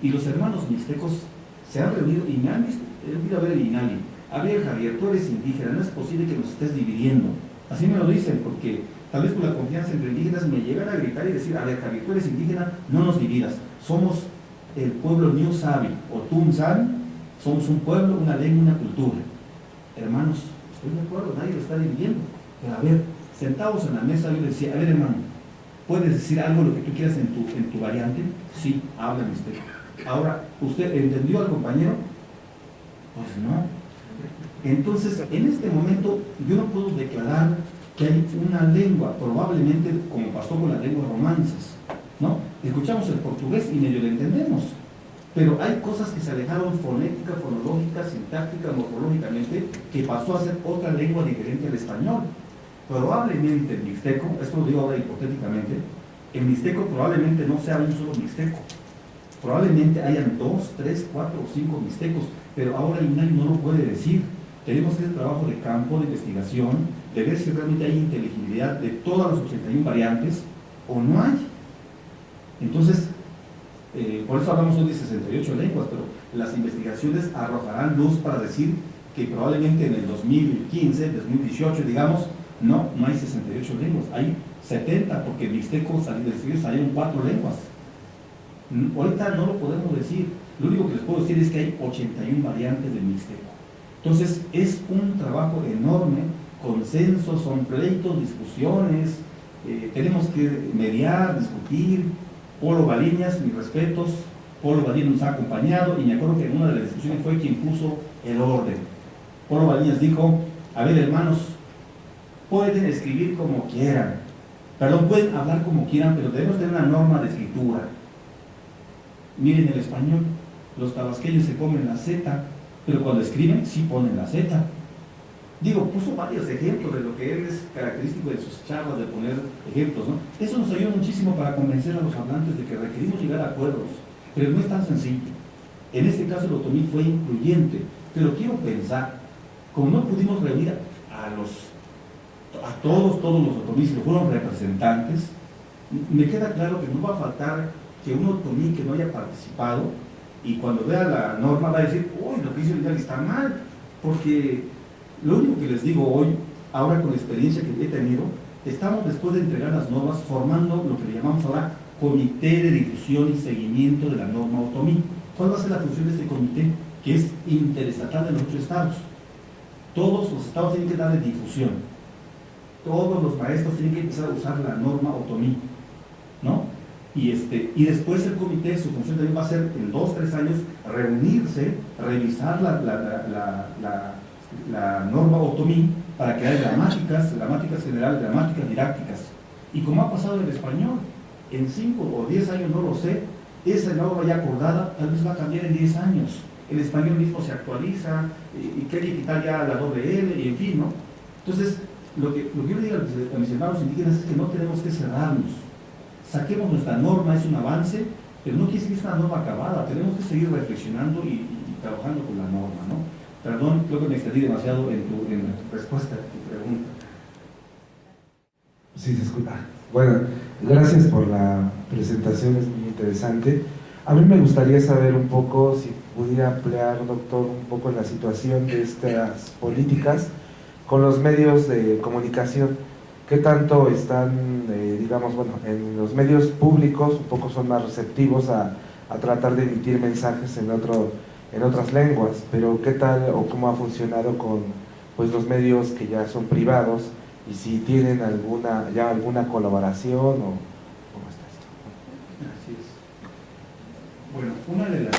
y los hermanos mixtecos se han reunido y me han ido a ver el INALI. A ver, Javier, tú eres indígena, no es posible que nos estés dividiendo. Así me lo dicen, porque tal vez por la confianza entre indígenas me llegan a gritar y decir, a ver, Javier, tú eres indígena, no nos dividas. Somos el pueblo Niusabi o Tumsan, somos un pueblo, una lengua, una cultura. Hermanos, estoy de acuerdo, nadie lo está dividiendo. Pero a ver, sentados en la mesa, yo le decía, a ver, hermano, ¿puedes decir algo lo que tú quieras en tu variante? Sí, habla usted. Ahora, ¿usted entendió al compañero? Pues no. Entonces, en este momento, yo no puedo declarar que hay una lengua, probablemente como pasó con las lenguas romances, ¿no? Escuchamos el portugués y medio lo entendemos, pero hay cosas que se alejaron fonética, fonológica, sintáctica, morfológicamente, que pasó a ser otra lengua diferente al español. Probablemente el mixteco, esto lo digo ahora hipotéticamente, el mixteco probablemente no sea un solo mixteco, probablemente hayan 2, 3, 4 o 5 mixtecos, pero ahora el INALI no lo puede decir. Tenemos que hacer trabajo de campo, de investigación, de ver si realmente hay inteligibilidad de todas las 81 variantes o no hay. Entonces, por eso hablamos hoy de 68 lenguas, pero las investigaciones arrojarán luz para decir que probablemente en el 2015, 2018, digamos, no hay 68 lenguas, hay 70, porque el mixteco salieron 4 lenguas. Ahorita no lo podemos decir, lo único que les puedo decir es que hay 81 variantes del mixteco. Entonces, es un trabajo enorme, consensos, son pleitos, discusiones, tenemos que mediar, discutir. Polo Baliñas, mis respetos, Polo Baliñas nos ha acompañado, y me acuerdo que en una de las discusiones fue quien puso el orden. Polo Baliñas dijo, a ver, hermanos, pueden escribir como quieran, pueden hablar como quieran, pero debemos tener una norma de escritura. Miren el español, los tabasqueños se comen la Z, pero cuando escriben sí ponen la Z. Digo, puso varios ejemplos de lo que él es característico de sus charlas, de poner ejemplos, ¿no? Eso nos ayuda muchísimo para convencer a los hablantes de que requerimos llegar a acuerdos, pero no es tan sencillo. En este caso el otomí fue incluyente, pero quiero pensar, como no pudimos reunir a todos los otomís que fueron representantes, me queda claro que no va a faltar que un otomí que no haya participado, y cuando vea la norma va a decir, uy, lo que hizo el INALI está mal, porque lo único que les digo hoy, ahora con la experiencia que he tenido, Estamos, después de entregar las normas, formando lo que le llamamos ahora Comité de Difusión y Seguimiento de la Norma Otomí. ¿Cuál va a ser la función de este comité? Que es interestatal de los 8 estados. Todos los estados tienen que darle difusión. Todos los maestros tienen que empezar a usar la norma Otomí, ¿no? Y después el comité, su función también va a ser en 2 o 3 años reunirse, revisar la norma Otomí para crear gramáticas generales, gramáticas didácticas. Y como ha pasado en el español, en 5 o 10 años, no lo sé, esa norma ya acordada tal vez va a cambiar en 10 años. El español mismo se actualiza y quiere quitar ya la doble L y en fin, ¿no? Entonces, lo que yo le digo a mis hermanos indígenas es que no tenemos que cerrarnos. Saquemos nuestra norma, es un avance, pero no quiere decir que es una norma acabada. Tenemos que seguir reflexionando y trabajando con la norma, ¿no? Perdón, creo que me extendí demasiado en la respuesta a tu pregunta. Sí, se escucha. Bueno, gracias por la presentación, es muy interesante. A mí me gustaría saber un poco, si pudiera ampliar, doctor, un poco la situación de estas políticas con los medios de comunicación. ¿Qué tanto están, digamos, bueno, en los medios públicos un poco son más receptivos a tratar de emitir mensajes en otras lenguas, pero qué tal o cómo ha funcionado con pues los medios que ya son privados y si tienen alguna colaboración o cómo está esto? Así es. Bueno, una de las,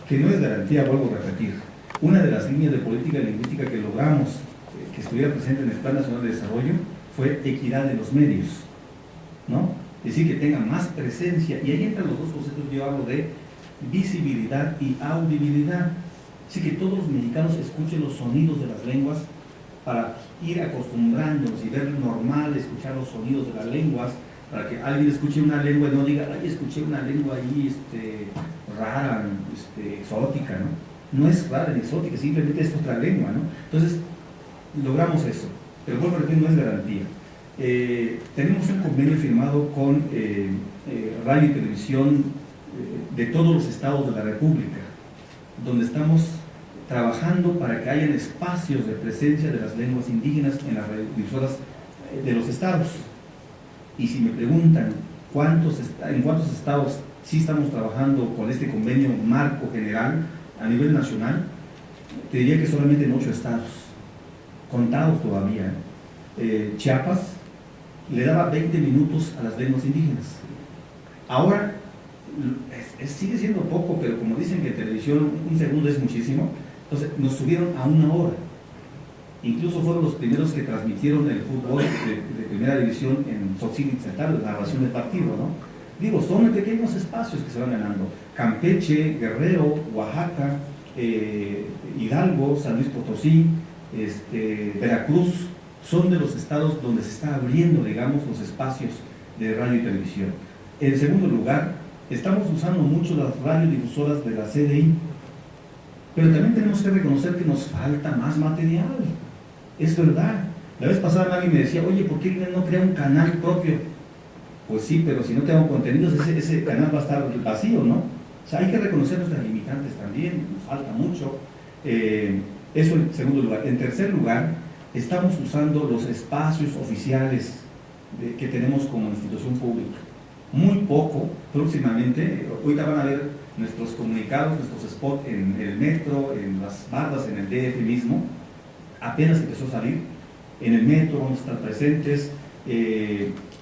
que no es garantía, vuelvo a repetir, una de las líneas de política lingüística que logramos que estuviera presente en el Plan Nacional de Desarrollo fue equidad de los medios, ¿no? Es decir, que tengan más presencia, y ahí entran los dos conceptos que yo hablo de visibilidad y audibilidad. Así que todos los mexicanos escuchen los sonidos de las lenguas para ir acostumbrándonos y ver normal escuchar los sonidos de las lenguas, para que alguien escuche una lengua y no diga, ay, escuché una lengua ahí rara, exótica, ¿no? No es rara ni exótica, simplemente es otra lengua, ¿no? Entonces, logramos eso, pero vuelvo a repetir, no es garantía. Tenemos un convenio firmado con radio y televisión de todos los estados de la República, donde estamos trabajando para que hayan espacios de presencia de las lenguas indígenas en las radiodifusoras de los estados. Y si me preguntan en cuántos estados sí estamos trabajando con este convenio marco general a nivel nacional, te diría que solamente en 8 estados, contados todavía. Chiapas le daba 20 minutos a las lenguas indígenas. Ahora sigue siendo poco, pero como dicen que en televisión 1 segundo es muchísimo, entonces nos subieron a 1 hora. Incluso fueron los primeros que transmitieron el fútbol de primera división en Xochitl, la narración del partido, ¿no? Digo, son pequeños espacios que se van ganando. Campeche, Guerrero, Oaxaca, Hidalgo, San Luis Potosí, Veracruz, son de los estados donde se está abriendo, digamos, los espacios de radio y televisión. En segundo lugar, estamos usando mucho las radiodifusoras de la CDI, pero también tenemos que reconocer que nos falta más material. Es verdad. La vez pasada alguien me decía, oye, ¿por qué no crea un canal propio? Pues sí, pero si no tengo contenidos, ese canal va a estar vacío, ¿no? O sea, hay que reconocer nuestras limitantes también, nos falta mucho. Eso en segundo lugar. En tercer lugar, estamos usando los espacios oficiales que tenemos como institución pública. Muy poco, próximamente, ahorita van a ver nuestros comunicados, nuestros spots en el metro, en las bardas, en el DF mismo, apenas empezó a salir. En el metro vamos a estar presentes,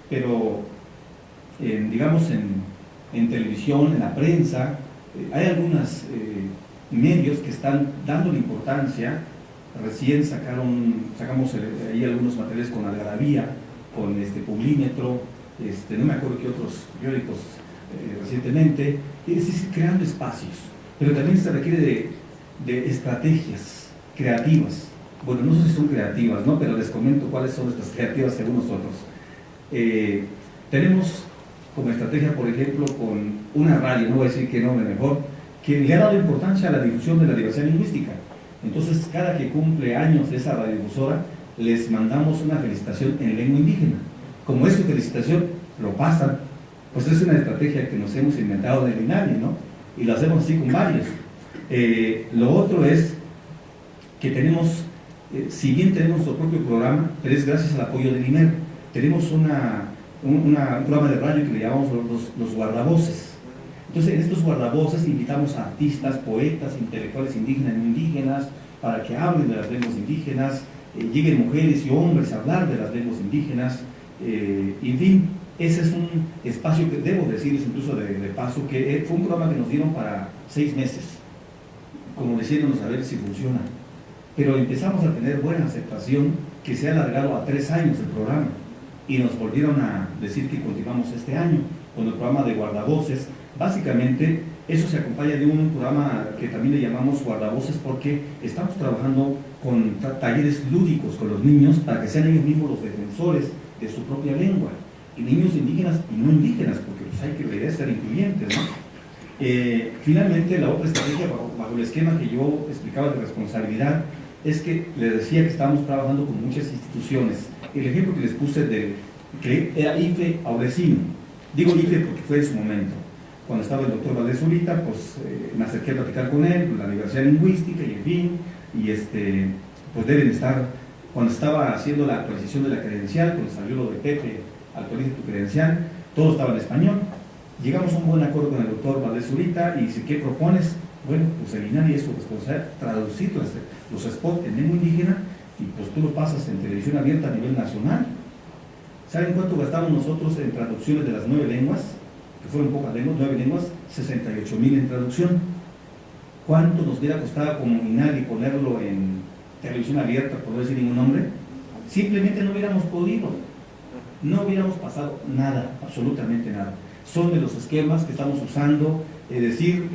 pero digamos en televisión, en la prensa, hay algunos medios que están dándole importancia. Recién sacamos ahí algunos materiales con Algarabía, con Publímetro, no me acuerdo qué otros periódicos recientemente, es decir, creando espacios, pero también se requiere de estrategias creativas. Bueno, no sé si son creativas, ¿no? Pero les comento cuáles son nuestras creativas según nosotros. Tenemos como estrategia, por ejemplo, con una radio, no voy a decir qué nombre mejor, que le ha dado importancia a la difusión de la diversidad lingüística. Entonces, cada que cumple años de esa radiodifusora, les mandamos una felicitación en lengua indígena. Como es su felicitación, lo pasan. Pues es una estrategia que nos hemos inventado del INADI, ¿no? Y lo hacemos así con varios. Lo otro es que tenemos, si bien tenemos nuestro propio programa, pero es gracias al apoyo del INER. tenemos un programa de radio que le llamamos los guardavoces. Entonces, en estos guardavoces invitamos a artistas, poetas, intelectuales indígenas y no indígenas para que hablen de las lenguas indígenas, lleguen mujeres y hombres a hablar de las lenguas indígenas, y en fin, ese es un espacio que debo decirles incluso de paso que fue un programa que nos dieron para 6 meses, como diciéndonos a ver si funciona, pero empezamos a tener buena aceptación, que se ha alargado a 3 años el programa, y nos volvieron a decir que continuamos este año con el programa de guardavoces. Básicamente eso se acompaña de un programa que también le llamamos guardavoces, porque estamos trabajando con talleres lúdicos con los niños para que sean ellos mismos los defensores de su propia lengua, y niños indígenas y no indígenas, porque pues hay que la idea es ser incluyentes, ¿no? Finalmente, la otra estrategia bajo el esquema que yo explicaba de responsabilidad es que les decía que estábamos trabajando con muchas instituciones. El ejemplo que les puse que era IFE Auresino, digo IFE porque fue en su momento. Cuando estaba el doctor Valdés Zurita, pues me acerqué a platicar con él, la Universidad Lingüística y en fin, y pues deben estar, cuando estaba haciendo la actualización de la credencial, cuando salió lo de Pepe, actualiza tu credencial, todo estaba en español. Llegamos a un buen acuerdo con el doctor Valdés Zurita y dice, ¿qué propones? Bueno, pues el INADI es su responsabilidad, traducir los spots en lengua indígena, y pues tú lo pasas en televisión abierta a nivel nacional. ¿Saben cuánto gastamos nosotros en traducciones de las 9 lenguas? Que fueron pocas lenguas, 9 lenguas, 68,000 en traducción. ¿Cuánto nos hubiera costado como INADI ponerlo en televisión abierta, por no decir ningún nombre? Simplemente no hubiéramos podido, no hubiéramos pasado nada, absolutamente nada. Son de los esquemas que estamos usando, es decir,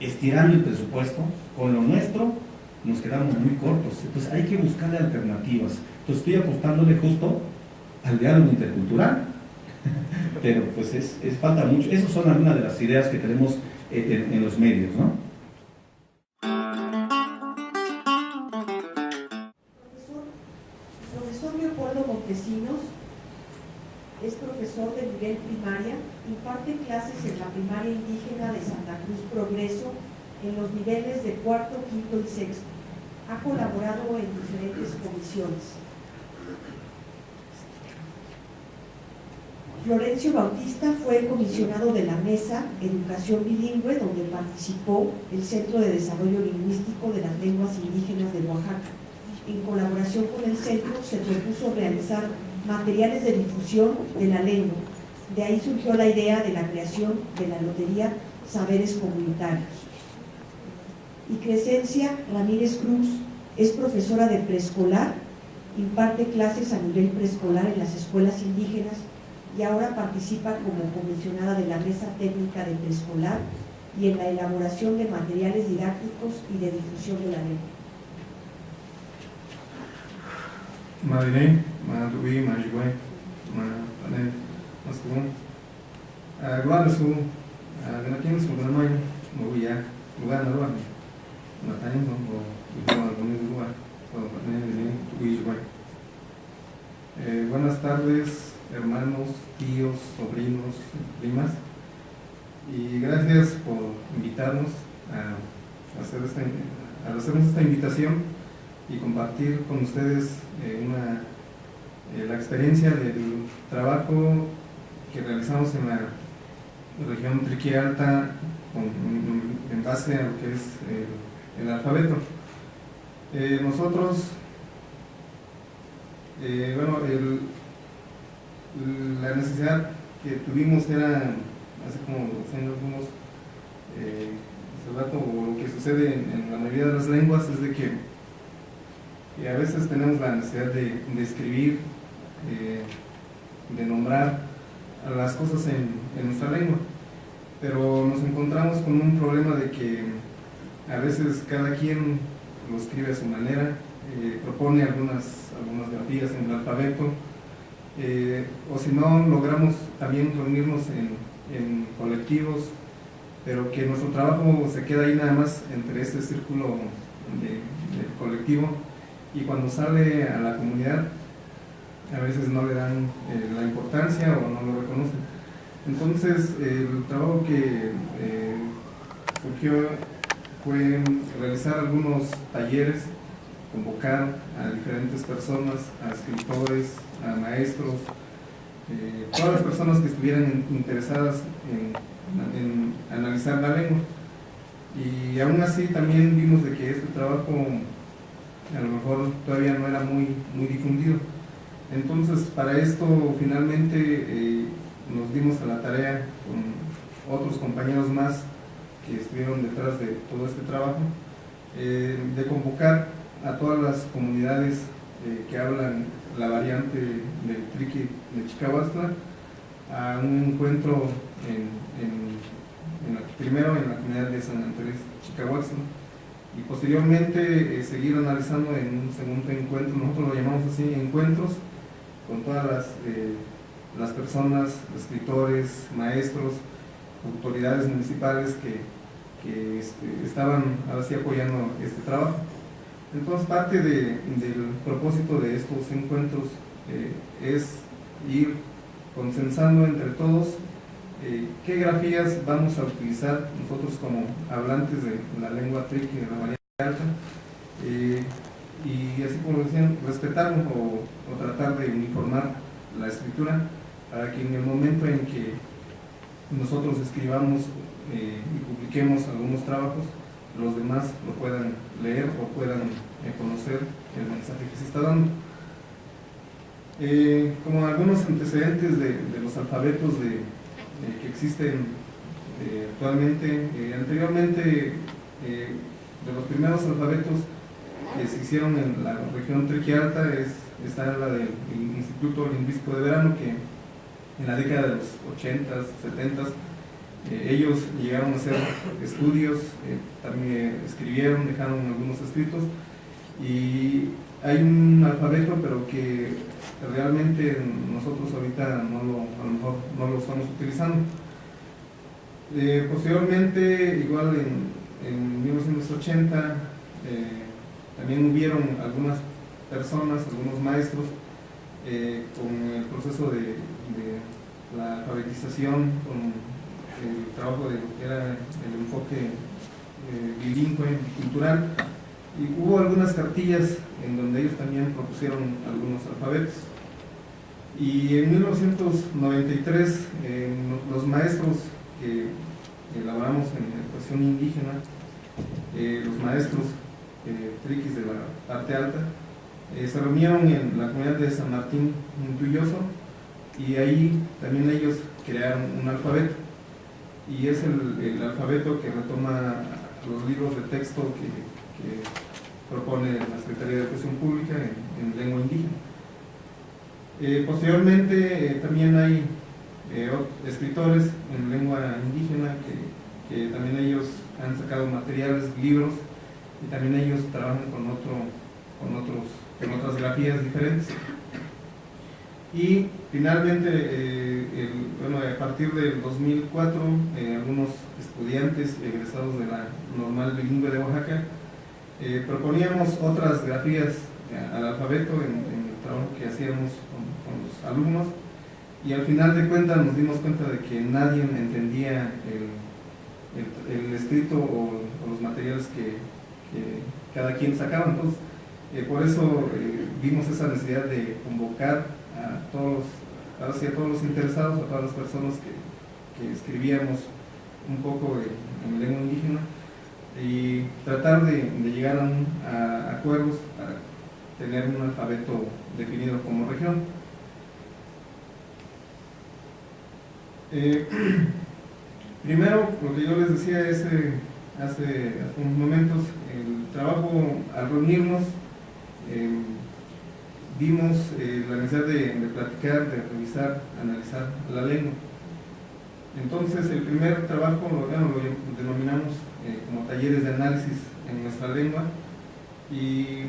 estirando el presupuesto. Con lo nuestro nos quedamos muy cortos, entonces hay que buscarle alternativas. Entonces estoy apostándole justo al diálogo intercultural, pero pues falta mucho. Esas son algunas de las ideas que tenemos en los medios, ¿no? Profesor Leopoldo Montesinos es profesor de nivel primaria, imparte clases en la primaria indígena de Santa Cruz Progreso en los niveles de 4º, 5º y 6º. Ha colaborado en diferentes comisiones. Florencio Bautista fue comisionado de la Mesa Educación Bilingüe, donde participó el Centro de Desarrollo Lingüístico de las Lenguas Indígenas de Oaxaca. En colaboración con el centro se propuso realizar materiales de difusión de la lengua. De ahí surgió la idea de la creación de la lotería Saberes Comunitarios. Y Crescencia Ramírez Cruz es profesora de preescolar, imparte clases a nivel preescolar en las escuelas indígenas y ahora participa como comisionada de la Mesa Técnica de Preescolar y en la elaboración de materiales didácticos y de difusión de la lengua. Madine, Madubi, Majuay, Mané, Mastum, Guadasu, Ganakin, Sudanay, Moguya, Lugana, Matayin, buenas tardes, hermanos, tíos, sobrinos, primas, y gracias por invitarnos a hacernos esta invitación y compartir con ustedes la experiencia del trabajo que realizamos en la región Triqui Alta en base a lo que es el alfabeto. Nosotros, la necesidad que tuvimos era, hace como 2 años, o lo que sucede en la mayoría de las lenguas es de que a veces tenemos la necesidad de escribir, de nombrar las cosas en nuestra lengua, pero nos encontramos con un problema de que a veces cada quien lo escribe a su manera, propone algunas grafías en el alfabeto, o si no logramos también reunirnos en colectivos, pero que nuestro trabajo se queda ahí nada más entre ese círculo del colectivo, y cuando sale a la comunidad a veces no le dan la importancia o no lo reconocen. Entonces el trabajo que surgió fue realizar algunos talleres convocar a diferentes personas, a escritores, a maestros, todas las personas que estuvieran interesadas en analizar la lengua. Y aún así también vimos de que este trabajo a lo mejor todavía no era muy difundido. Entonces, para esto finalmente nos dimos a la tarea con otros compañeros más que estuvieron detrás de todo este trabajo, de convocar a todas las comunidades que hablan la variante del triqui de Chicahuastla a un encuentro primero en la comunidad de San Andrés Chicahuastla y posteriormente seguir analizando en un segundo encuentro. Nosotros lo llamamos así, encuentros con todas las personas, escritores, maestros, autoridades municipales que estaban ahora sí apoyando este trabajo. Entonces, parte del propósito de estos encuentros es ir consensando entre todos qué grafías vamos a utilizar nosotros como hablantes de la lengua triqui de la variante alta, y así como decían, respetar o tratar de uniformar la escritura para que en el momento en que nosotros escribamos y publiquemos algunos trabajos, los demás lo puedan leer o puedan conocer el mensaje que se está dando. Como algunos antecedentes de los alfabetos que existen actualmente, anteriormente de los primeros alfabetos que se hicieron en la región Triqui Alta está la del Instituto Lingüístico de Verano, que en la década de los 80s, 70s, ellos llegaron a hacer estudios, también escribieron, dejaron algunos escritos, y hay un alfabeto, pero que realmente nosotros ahorita a lo mejor no lo estamos utilizando. Posteriormente, igual en 1980, también hubieron algunas personas, algunos maestros, con el proceso de la alfabetización, con el trabajo de lo que era el enfoque bilingüe, cultural, y hubo algunas cartillas en donde ellos también propusieron algunos alfabetos. Y en 1993, los maestros que elaboramos en cuestión indígena, los maestros triquis de la parte alta, se reunieron en la comunidad de San Martín Montulloso, y ahí también ellos crearon un alfabeto, y es el alfabeto que retoma los libros de texto que propone la Secretaría de Educación Pública en lengua indígena. Posteriormente también hay escritores en lengua indígena que también ellos han sacado materiales, libros, y también ellos trabajan con otras grafías diferentes. Y finalmente, a partir del 2004, algunos estudiantes egresados de la Normal Bilingüe de Oaxaca proponíamos otras grafías al alfabeto en el trabajo que hacíamos con los alumnos, y al final de cuentas nos dimos cuenta de que nadie entendía el escrito o los materiales que cada quien sacaba. Entonces, por eso vimos esa necesidad de convocar a todos los interesados, a todas las personas que escribíamos un poco en lengua indígena, y tratar de llegar a acuerdos para tener un alfabeto definido como región. Primero, lo que yo les decía hace unos momentos, el trabajo al reunirnos, vimos la necesidad de platicar, de revisar, analizar la lengua. Entonces, el primer trabajo lo denominamos como talleres de análisis en nuestra lengua, y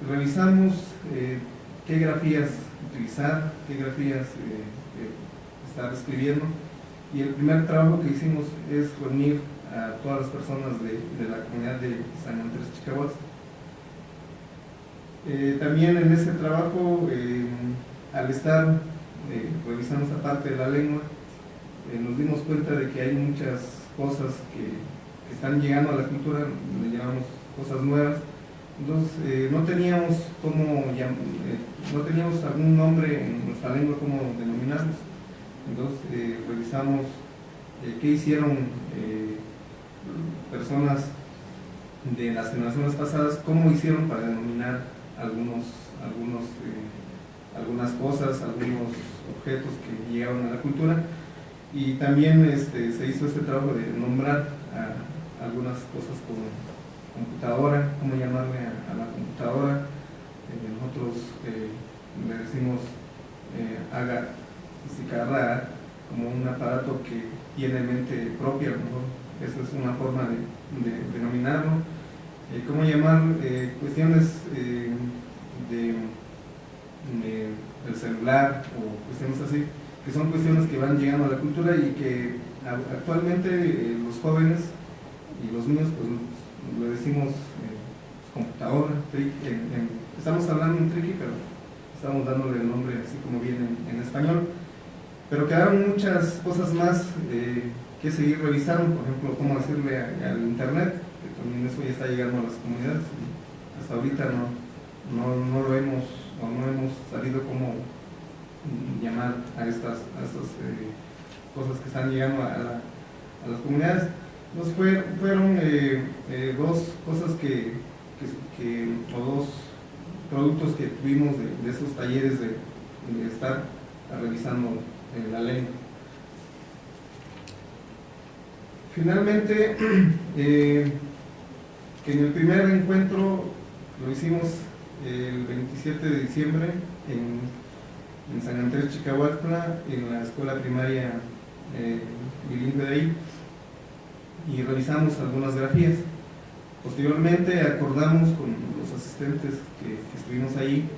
revisamos qué grafías utilizar, qué grafías estar escribiendo. Y el primer trabajo que hicimos es reunir a todas las personas de la comunidad de San Andrés Chicahuastla. También en ese trabajo, al estar revisando esta parte de la lengua, nos dimos cuenta de que hay muchas cosas que están llegando a la cultura, le llamamos cosas nuevas, Entonces no teníamos no teníamos algún nombre en nuestra lengua como denominarlos. Entonces revisamos qué hicieron personas de las generaciones pasadas, cómo hicieron para denominar algunas cosas, algunos objetos que llegaron a la cultura, y también se hizo este trabajo de nombrar a algunas cosas como computadora, cómo llamarle a la computadora. Nosotros le decimos haga sicarra, como un aparato que tiene mente propia, ¿no? Esa es una forma de denominarlo. ¿Cómo llamar cuestiones del celular o cuestiones así, que son cuestiones que van llegando a la cultura y que actualmente los jóvenes y los niños pues le decimos computadora, estamos hablando en triqui, pero estamos dándole el nombre así como viene en español. Pero quedaron muchas cosas más que seguir revisando, por ejemplo, cómo decirle al internet, que también eso ya está llegando a las comunidades. Hasta ahorita no lo hemos, o no hemos sabido cómo llamar a estas cosas que están llegando a las comunidades. Entonces fueron dos cosas o dos productos que tuvimos de estos talleres de estar revisando la lengua. Finalmente, en el primer encuentro lo hicimos el 27 de diciembre en San Andrés Chicahuatla, en la escuela primaria bilingüe de ahí, y revisamos algunas grafías. Posteriormente acordamos con los asistentes que estuvimos ahí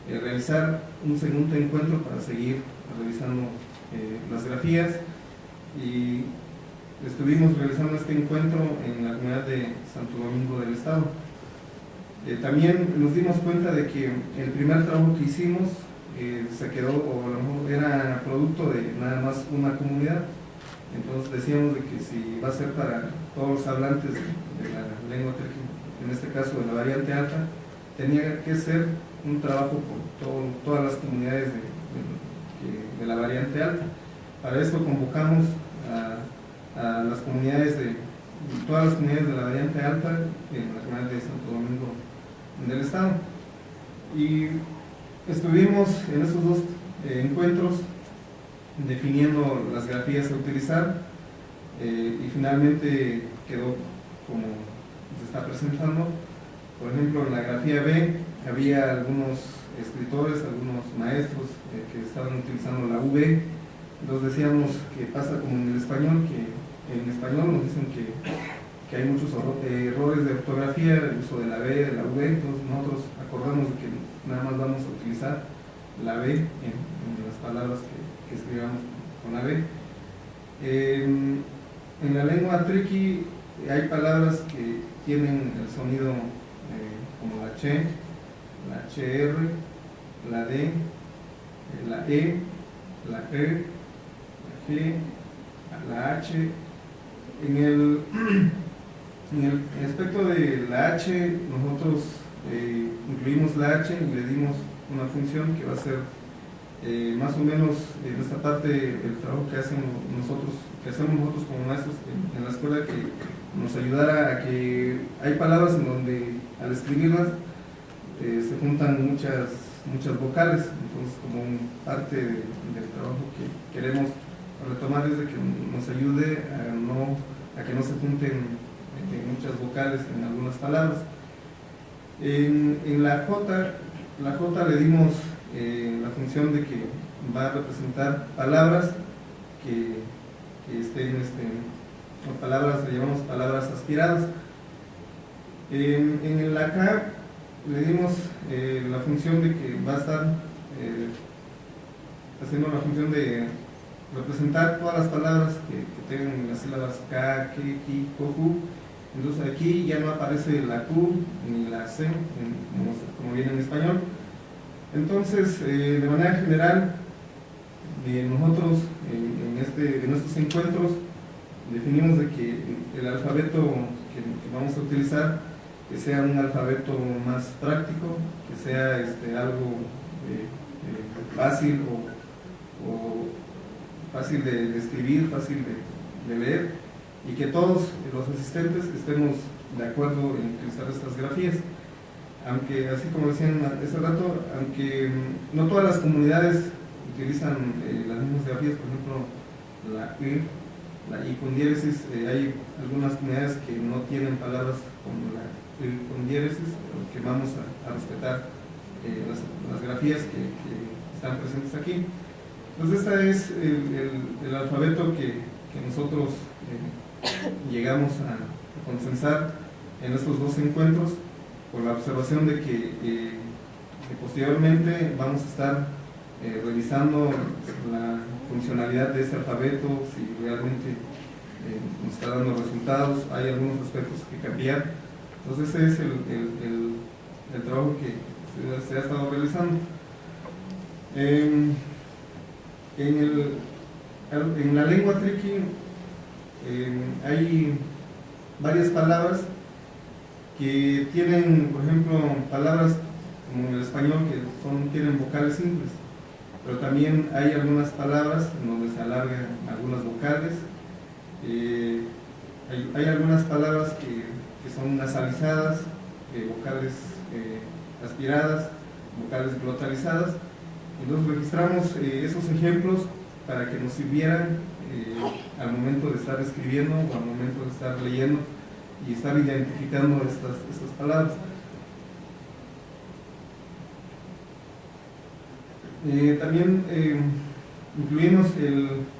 realizar un segundo encuentro para seguir revisando las grafías, y estuvimos realizando este encuentro en la comunidad de Santo Domingo del Estado. También nos dimos cuenta de que el primer trabajo que hicimos se quedó, o a lo mejor era producto de nada más una comunidad. Entonces decíamos de que si va a ser para todos los hablantes de la lengua triqui, en este caso de la variante alta, tenía que ser un trabajo por todas las comunidades de la variante alta. Para esto convocamos a las comunidades todas las comunidades de la variante alta en la comunidad de Santo Domingo del Estado, y estuvimos en estos dos encuentros definiendo las grafías a utilizar, y finalmente quedó como se está presentando. Por ejemplo, en la grafía B había algunos escritores, algunos maestros que estaban utilizando la V. Entonces decíamos que pasa como en el español, que en español nos dicen que hay muchos errores de ortografía, el uso de la B, de la V. Entonces nosotros acordamos de que nada más vamos a utilizar la B en las palabras que escribamos con la B. En la lengua triqui hay palabras que tienen el sonido como la Ch, la HR, la D, la E, la E, la G, la H. En el aspecto de la H, nosotros incluimos la H y le dimos una función que va a ser más o menos en esta parte el trabajo que hacemos nosotros como maestros en la escuela, que nos ayudara a que hay palabras en donde al escribirlas se juntan muchas vocales. Entonces, como parte del trabajo que queremos retomar es de que nos ayude a que no se junten muchas vocales en algunas palabras. En la J le dimos la función de que va a representar palabras que estén, o palabras, le llamamos palabras aspiradas. En la K le dimos la función de que va a estar haciendo la función de representar todas las palabras que tengan las sílabas K, K, Ki, Ko, Ju. Entonces aquí ya no aparece la Q ni la C como viene en español. Entonces, de manera general, nosotros en estos encuentros definimos de que el alfabeto que vamos a utilizar que sea un alfabeto más práctico, que sea algo fácil o fácil de escribir, fácil de leer, y que todos los asistentes estemos de acuerdo en utilizar estas grafías. Aunque, así como decían hace rato, aunque no todas las comunidades utilizan las mismas grafías, por ejemplo, la I con diéresis, hay algunas comunidades que no tienen palabras como la I con diéresis, pero que vamos a respetar las grafías que están presentes aquí. Entonces, este es el alfabeto que nosotros llegamos a consensar en estos dos encuentros, por la observación de que posteriormente vamos a estar revisando la funcionalidad de este alfabeto, si realmente nos está dando resultados, hay algunos aspectos que cambiar. Entonces ese es el trabajo que se ha estado realizando. En la lengua triqui hay varias palabras que tienen, por ejemplo, palabras como en el español que tienen vocales simples, pero también hay algunas palabras en donde se alargan algunas vocales. Hay algunas palabras que son nasalizadas, vocales aspiradas, vocales glotalizadas. Entonces registramos esos ejemplos para que nos sirvieran al momento de estar escribiendo o al momento de estar leyendo y estar identificando estas palabras. También incluimos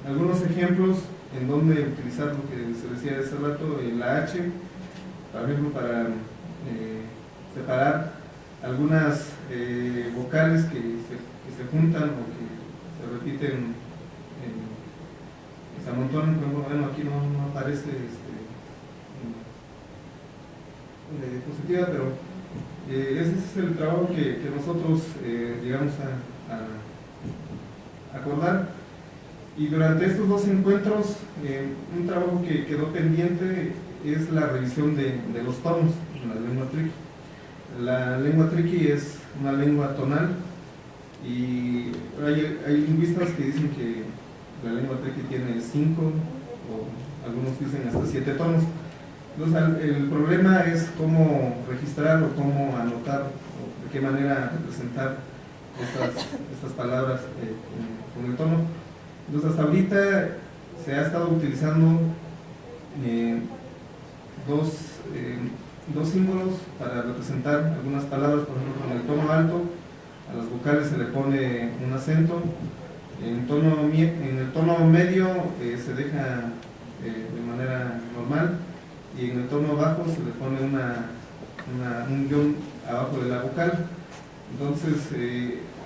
algunos ejemplos en donde utilizar lo que se decía hace rato, la H, por ejemplo, para separar algunas vocales que se juntan o que se repiten, se amontonan. Bueno, aquí no aparece en la diapositiva, pero ese es el trabajo que nosotros llegamos a acordar. Y durante estos dos encuentros, un trabajo que quedó pendiente es la revisión de los tonos en la lengua triqui. La lengua triqui es una lengua tonal y hay lingüistas que dicen que la lengua triqui tiene 5 o algunos dicen hasta 7 tonos. Entonces el problema es cómo registrar o cómo anotar o de qué manera representar estas palabras con el tono. Entonces hasta ahorita se ha estado utilizando dos símbolos para representar algunas palabras. Por ejemplo, con el tono alto a las vocales se le pone un acento, en el tono medio se deja de manera normal, y en el tono bajo se le pone un guión abajo de la vocal. Entonces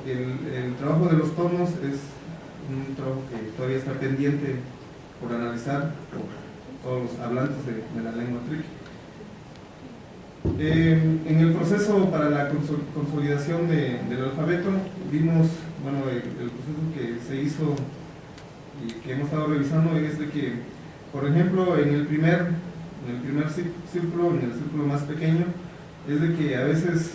el trabajo de los tonos es un trabajo que todavía está pendiente por analizar por todos los hablantes de la lengua triqui. En el proceso para la consolidación del alfabeto vimos, bueno, el proceso que se hizo y que hemos estado revisando es de que, por ejemplo, en el primer círculo, en el círculo más pequeño, es de que a veces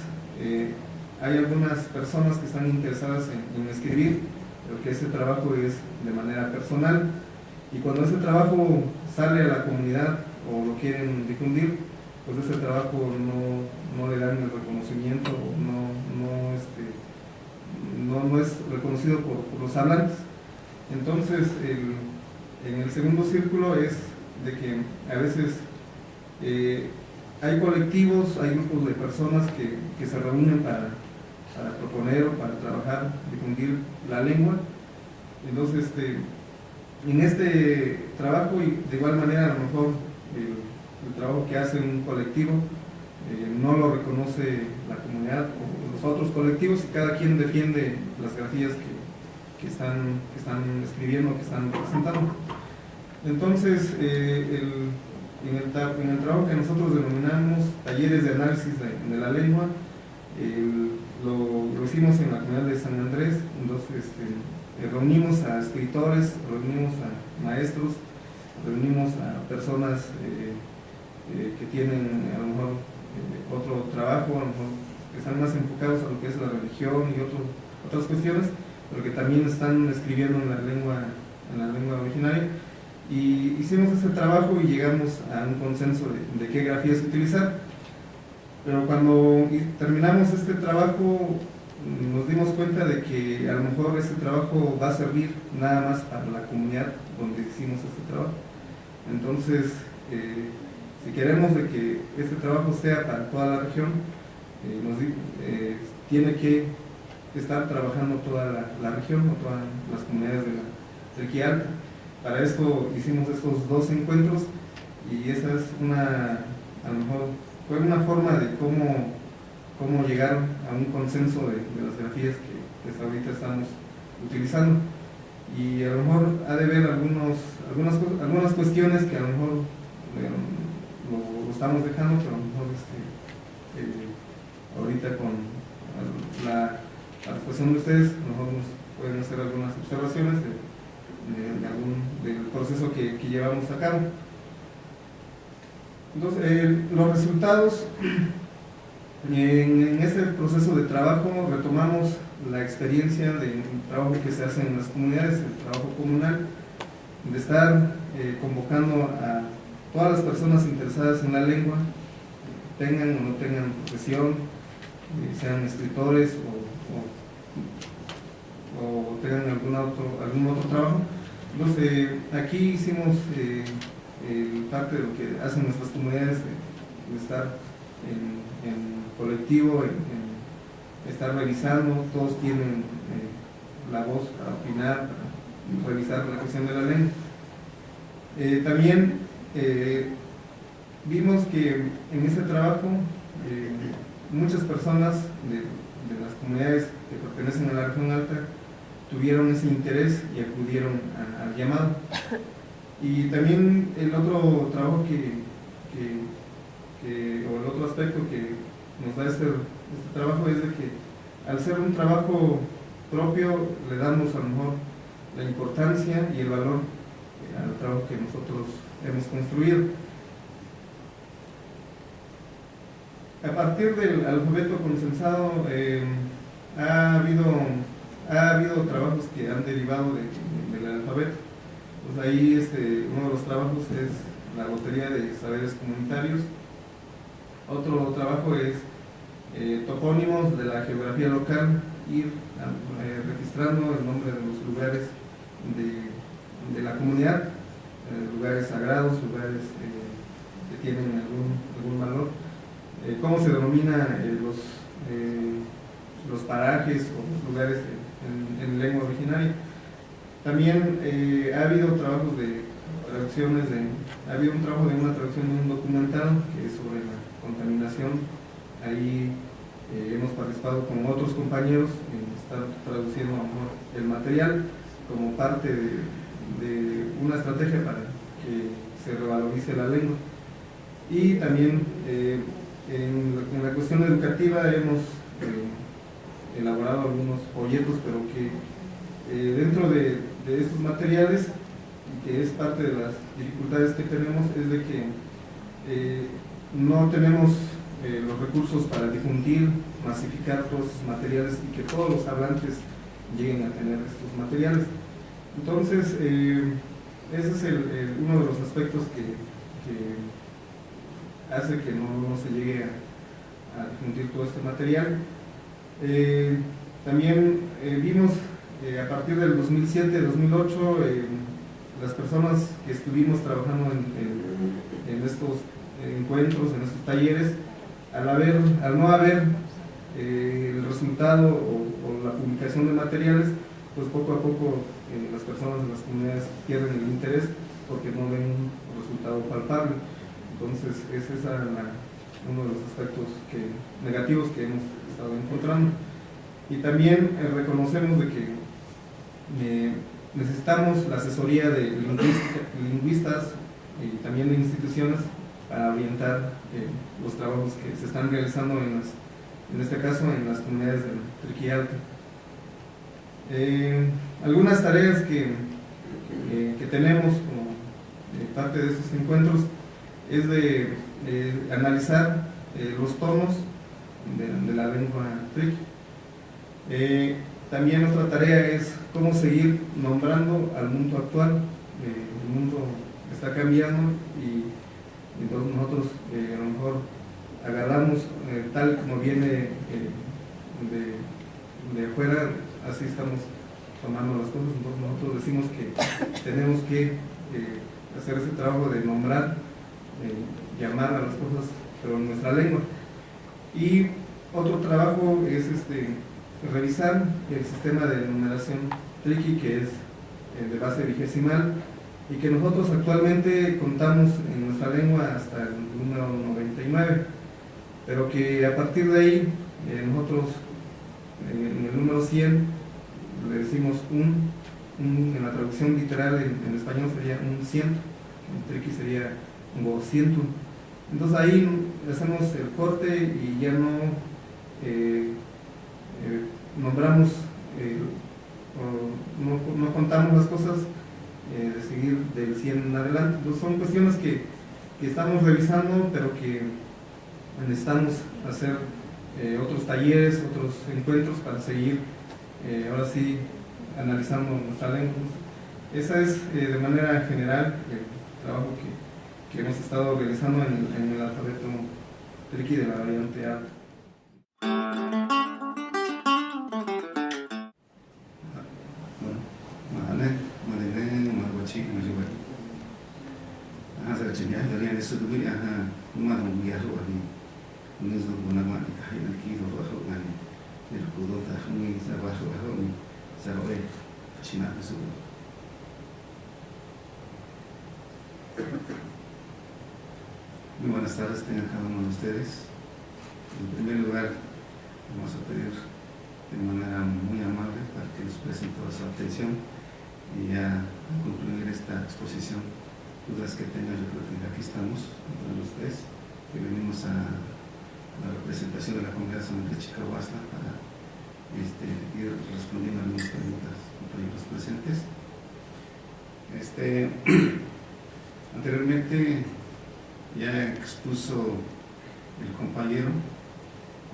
hay algunas personas que están interesadas en escribir, pero que ese trabajo es de manera personal, y cuando ese trabajo sale a la comunidad o lo quieren difundir, pues ese trabajo no le dan el reconocimiento, no es reconocido por los hablantes. Entonces en el segundo círculo es de que a veces hay colectivos, hay grupos de personas que se reúnen para proponer o para trabajar, difundir la lengua. Entonces en este trabajo, y de igual manera a lo mejor el trabajo que hace un colectivo no lo reconoce la comunidad o los otros colectivos, y cada quien defiende las grafías que están escribiendo, que están representando. Entonces en el trabajo que nosotros denominamos talleres de análisis de la lengua, lo hicimos en la comunidad de San Andrés. Entonces reunimos a escritores, reunimos a maestros, reunimos a personas que tienen a lo mejor otro trabajo, a lo mejor que están más enfocados a lo que es la religión y otras cuestiones, pero que también están escribiendo en la lengua originaria. Y hicimos este trabajo y llegamos a un consenso de qué grafías utilizar. Pero cuando terminamos este trabajo nos dimos cuenta de que a lo mejor este trabajo va a servir nada más para la comunidad donde hicimos este trabajo. Entonces, si queremos de que este trabajo sea para toda la región, tiene que estar trabajando toda la región o todas las comunidades de la Trequilla Alta. Para esto hicimos estos 2 encuentros y esa es a lo mejor fue una forma de cómo llegar a un consenso de las grafías que hasta ahorita estamos utilizando. Y a lo mejor ha de haber algunas cuestiones que a lo mejor lo estamos dejando, pero a lo mejor ahorita con la participación de ustedes, a lo mejor nos pueden hacer algunas observaciones del proceso que llevamos a cabo. Entonces, los resultados, en este proceso de trabajo retomamos la experiencia del trabajo que se hace en las comunidades, el trabajo comunal, de estar convocando a todas las personas interesadas en la lengua, tengan o no tengan profesión, sean escritores o tengan algún otro trabajo. Entonces, aquí hicimos parte de lo que hacen nuestras comunidades, de estar en colectivo, en estar revisando, todos tienen la voz para opinar, para revisar la cuestión de la lengua. También vimos que en este trabajo muchas personas de las comunidades que pertenecen a la región alta tuvieron ese interés y acudieron al llamado. Y también el otro trabajo o el otro aspecto que nos da este trabajo es de que al ser un trabajo propio le damos a lo mejor la importancia y el valor al trabajo que nosotros hemos construido. A partir del alfabeto consensado ha habido trabajos que han derivado del alfabeto. Pues ahí uno de los trabajos es la lotería de saberes comunitarios. Otro trabajo es topónimos de la geografía local, ir registrando el nombre de los lugares de la comunidad, lugares sagrados, lugares que tienen algún valor. Cómo se denomina los parajes o los lugares en lengua originaria. También ha habido trabajos de traducciones, ha habido un trabajo de una traducción de un documental que es sobre la contaminación. Ahí hemos participado con otros compañeros en estar traduciendo a lo mejor el material como parte de una estrategia para que se revalorice la lengua. Y también en la cuestión educativa hemos elaborado algunos folletos, pero que dentro de estos materiales, que es parte de las dificultades que tenemos, es de que no tenemos los recursos para difundir, masificar todos estos materiales y que todos los hablantes lleguen a tener estos materiales. Entonces, ese es uno de los aspectos que hace que no se llegue a difundir todo este material. También vimos a partir del 2007-2008 las personas que estuvimos trabajando en estos encuentros, en estos talleres, al no haber el resultado o la publicación de materiales, pues poco a poco las personas de las comunidades pierden el interés porque no ven un resultado palpable. Entonces ese es uno de los aspectos negativos que hemos estado encontrando. Y también reconocemos de que necesitamos la asesoría de lingüistas y también de instituciones para orientar los trabajos que se están realizando en este caso en las comunidades de Trequilla Alta. Algunas tareas que tenemos como parte de estos encuentros es de analizar los tonos de la lengua triqui. También otra tarea es cómo seguir nombrando al mundo actual. El mundo está cambiando y entonces nosotros a lo mejor agarramos tal como viene de afuera, así estamos tomando las cosas. Entonces nosotros decimos que tenemos que hacer ese trabajo de nombrar, llamar a las cosas, pero en nuestra lengua. Y otro trabajo es revisar el sistema de numeración triqui, que es de base vigesimal, y que nosotros actualmente contamos en nuestra lengua hasta el número 99, pero que a partir de ahí nosotros en el número 100 le decimos en la traducción literal en español sería un ciento, en triqui sería un 200. Entonces ahí hacemos el corte y ya no nombramos o no contamos las cosas de seguir del 100 en adelante. Entonces son cuestiones que estamos revisando, pero que necesitamos hacer otros talleres, otros encuentros para seguir ahora sí analizando nuestra lengua. Esa es de manera general el trabajo que hemos estado realizando en el alfabeto triqui de la variante alta. Muy buenas tardes, tengan cada uno de ustedes. En primer lugar, vamos a pedir de manera muy amable para que nos presten toda su atención y ya a concluir esta exposición, dudas que tengan, yo creo que aquí estamos, entre los tres, que venimos a la representación de la Congregación de Chicahuastla para ir respondiendo a algunas preguntas compañeros presentes. Anteriormente ya expuso el compañero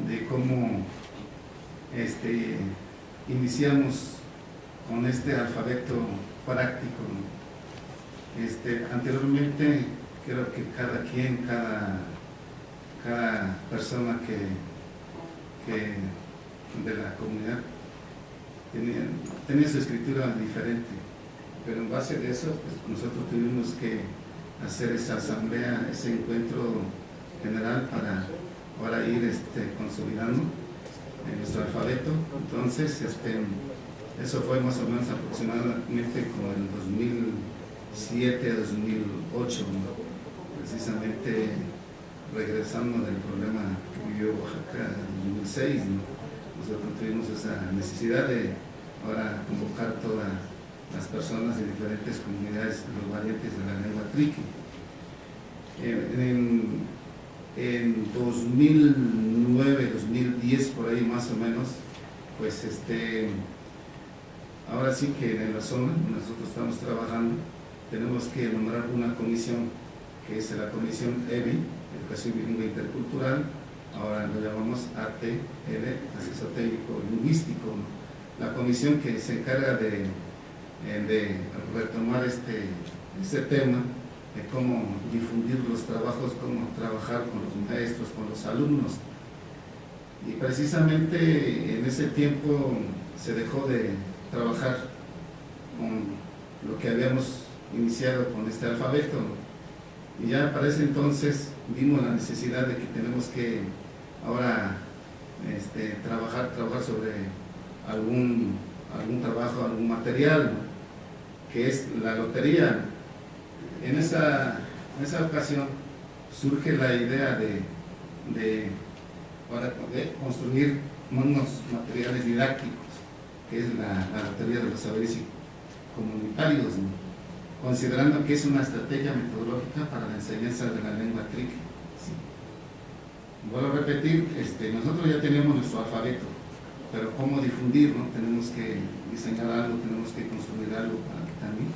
de cómo iniciamos con este alfabeto práctico, ¿no? Anteriormente creo que cada quien, cada persona que de la comunidad tenía su escritura diferente, pero en base de eso pues, nosotros tuvimos que hacer esa asamblea, ese encuentro general para ahora ir consolidando nuestro alfabeto. Entonces eso fue más o menos aproximadamente como en 2007, 2008, ¿no? Precisamente regresando del problema que vivió Oaxaca en 2006, ¿no? Nosotros tuvimos esa necesidad de ahora convocar todas las personas de diferentes comunidades, los variantes de la lengua triqui. En 2009, 2010, por ahí más o menos, pues ahora sí que en la zona nosotros estamos trabajando, tenemos que nombrar una comisión que es la comisión EBI, Educación Bilingüe Intercultural, ahora lo llamamos ATL, Acceso Técnico Lingüístico, la comisión que se encarga de retomar este tema de cómo difundir los trabajos, cómo trabajar con los maestros, con los alumnos. Y precisamente en ese tiempo se dejó de trabajar con lo que habíamos iniciado con este alfabeto, y ya para ese entonces vimos la necesidad de que tenemos que ahora trabajar sobre algún trabajo, algún material, ¿no? Que es la lotería. En esa ocasión surge la idea de construir unos materiales didácticos, que es la lotería de los saberes comunitarios, ¿no? Considerando que es una estrategia metodológica para la enseñanza de la lengua triqui. ¿Sí? Vuelvo a repetir, nosotros ya tenemos nuestro alfabeto, pero cómo difundirlo, tenemos que diseñar algo, tenemos que construir algo para que también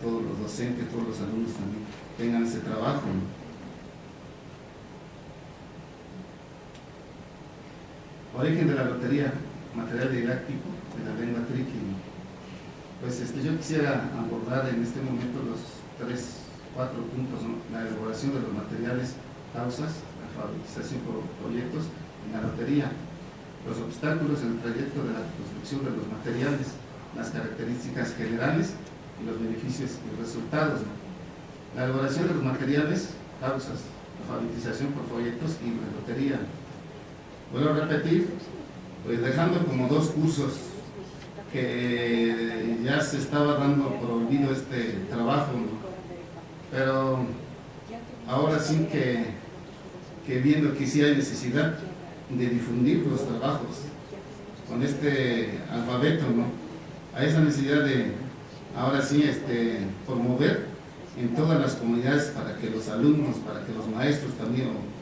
todos los docentes, todos los alumnos también tengan ese trabajo, ¿no? Origen de la lotería, material didáctico de la lengua triqui. Pues yo quisiera abordar en este momento los 4 puntos, ¿no? La elaboración de los materiales, causas, la alfabetización por proyectos en la lotería, los obstáculos en el trayecto de la construcción de los materiales, las características generales y los beneficios y resultados, ¿no? La elaboración de los materiales, causas, alfabetización por proyectos y la lotería. Vuelvo a repetir, pues dejando como 2 cursos que ya se estaba dando por olvido este trabajo, ¿no? Pero ahora sí que viendo que sí hay necesidad de difundir los trabajos con este alfabeto, ¿no? Hay esa necesidad de ahora sí promover en todas las comunidades para que los alumnos, para que los maestros también o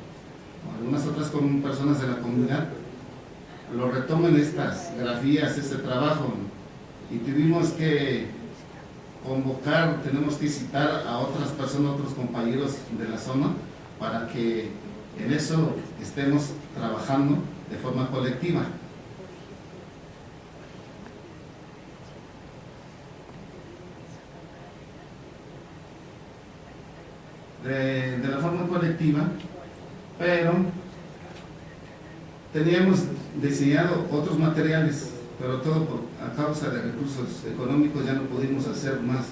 algunas otras personas de la comunidad lo retomen estas grafías, este trabajo, ¿no? Y tuvimos que convocar, tenemos que citar a otras personas, otros compañeros de la zona para que en eso estemos trabajando de forma colectiva. De la forma colectiva, pero teníamos diseñado otros materiales, pero todo a causa de recursos económicos ya no pudimos hacer más,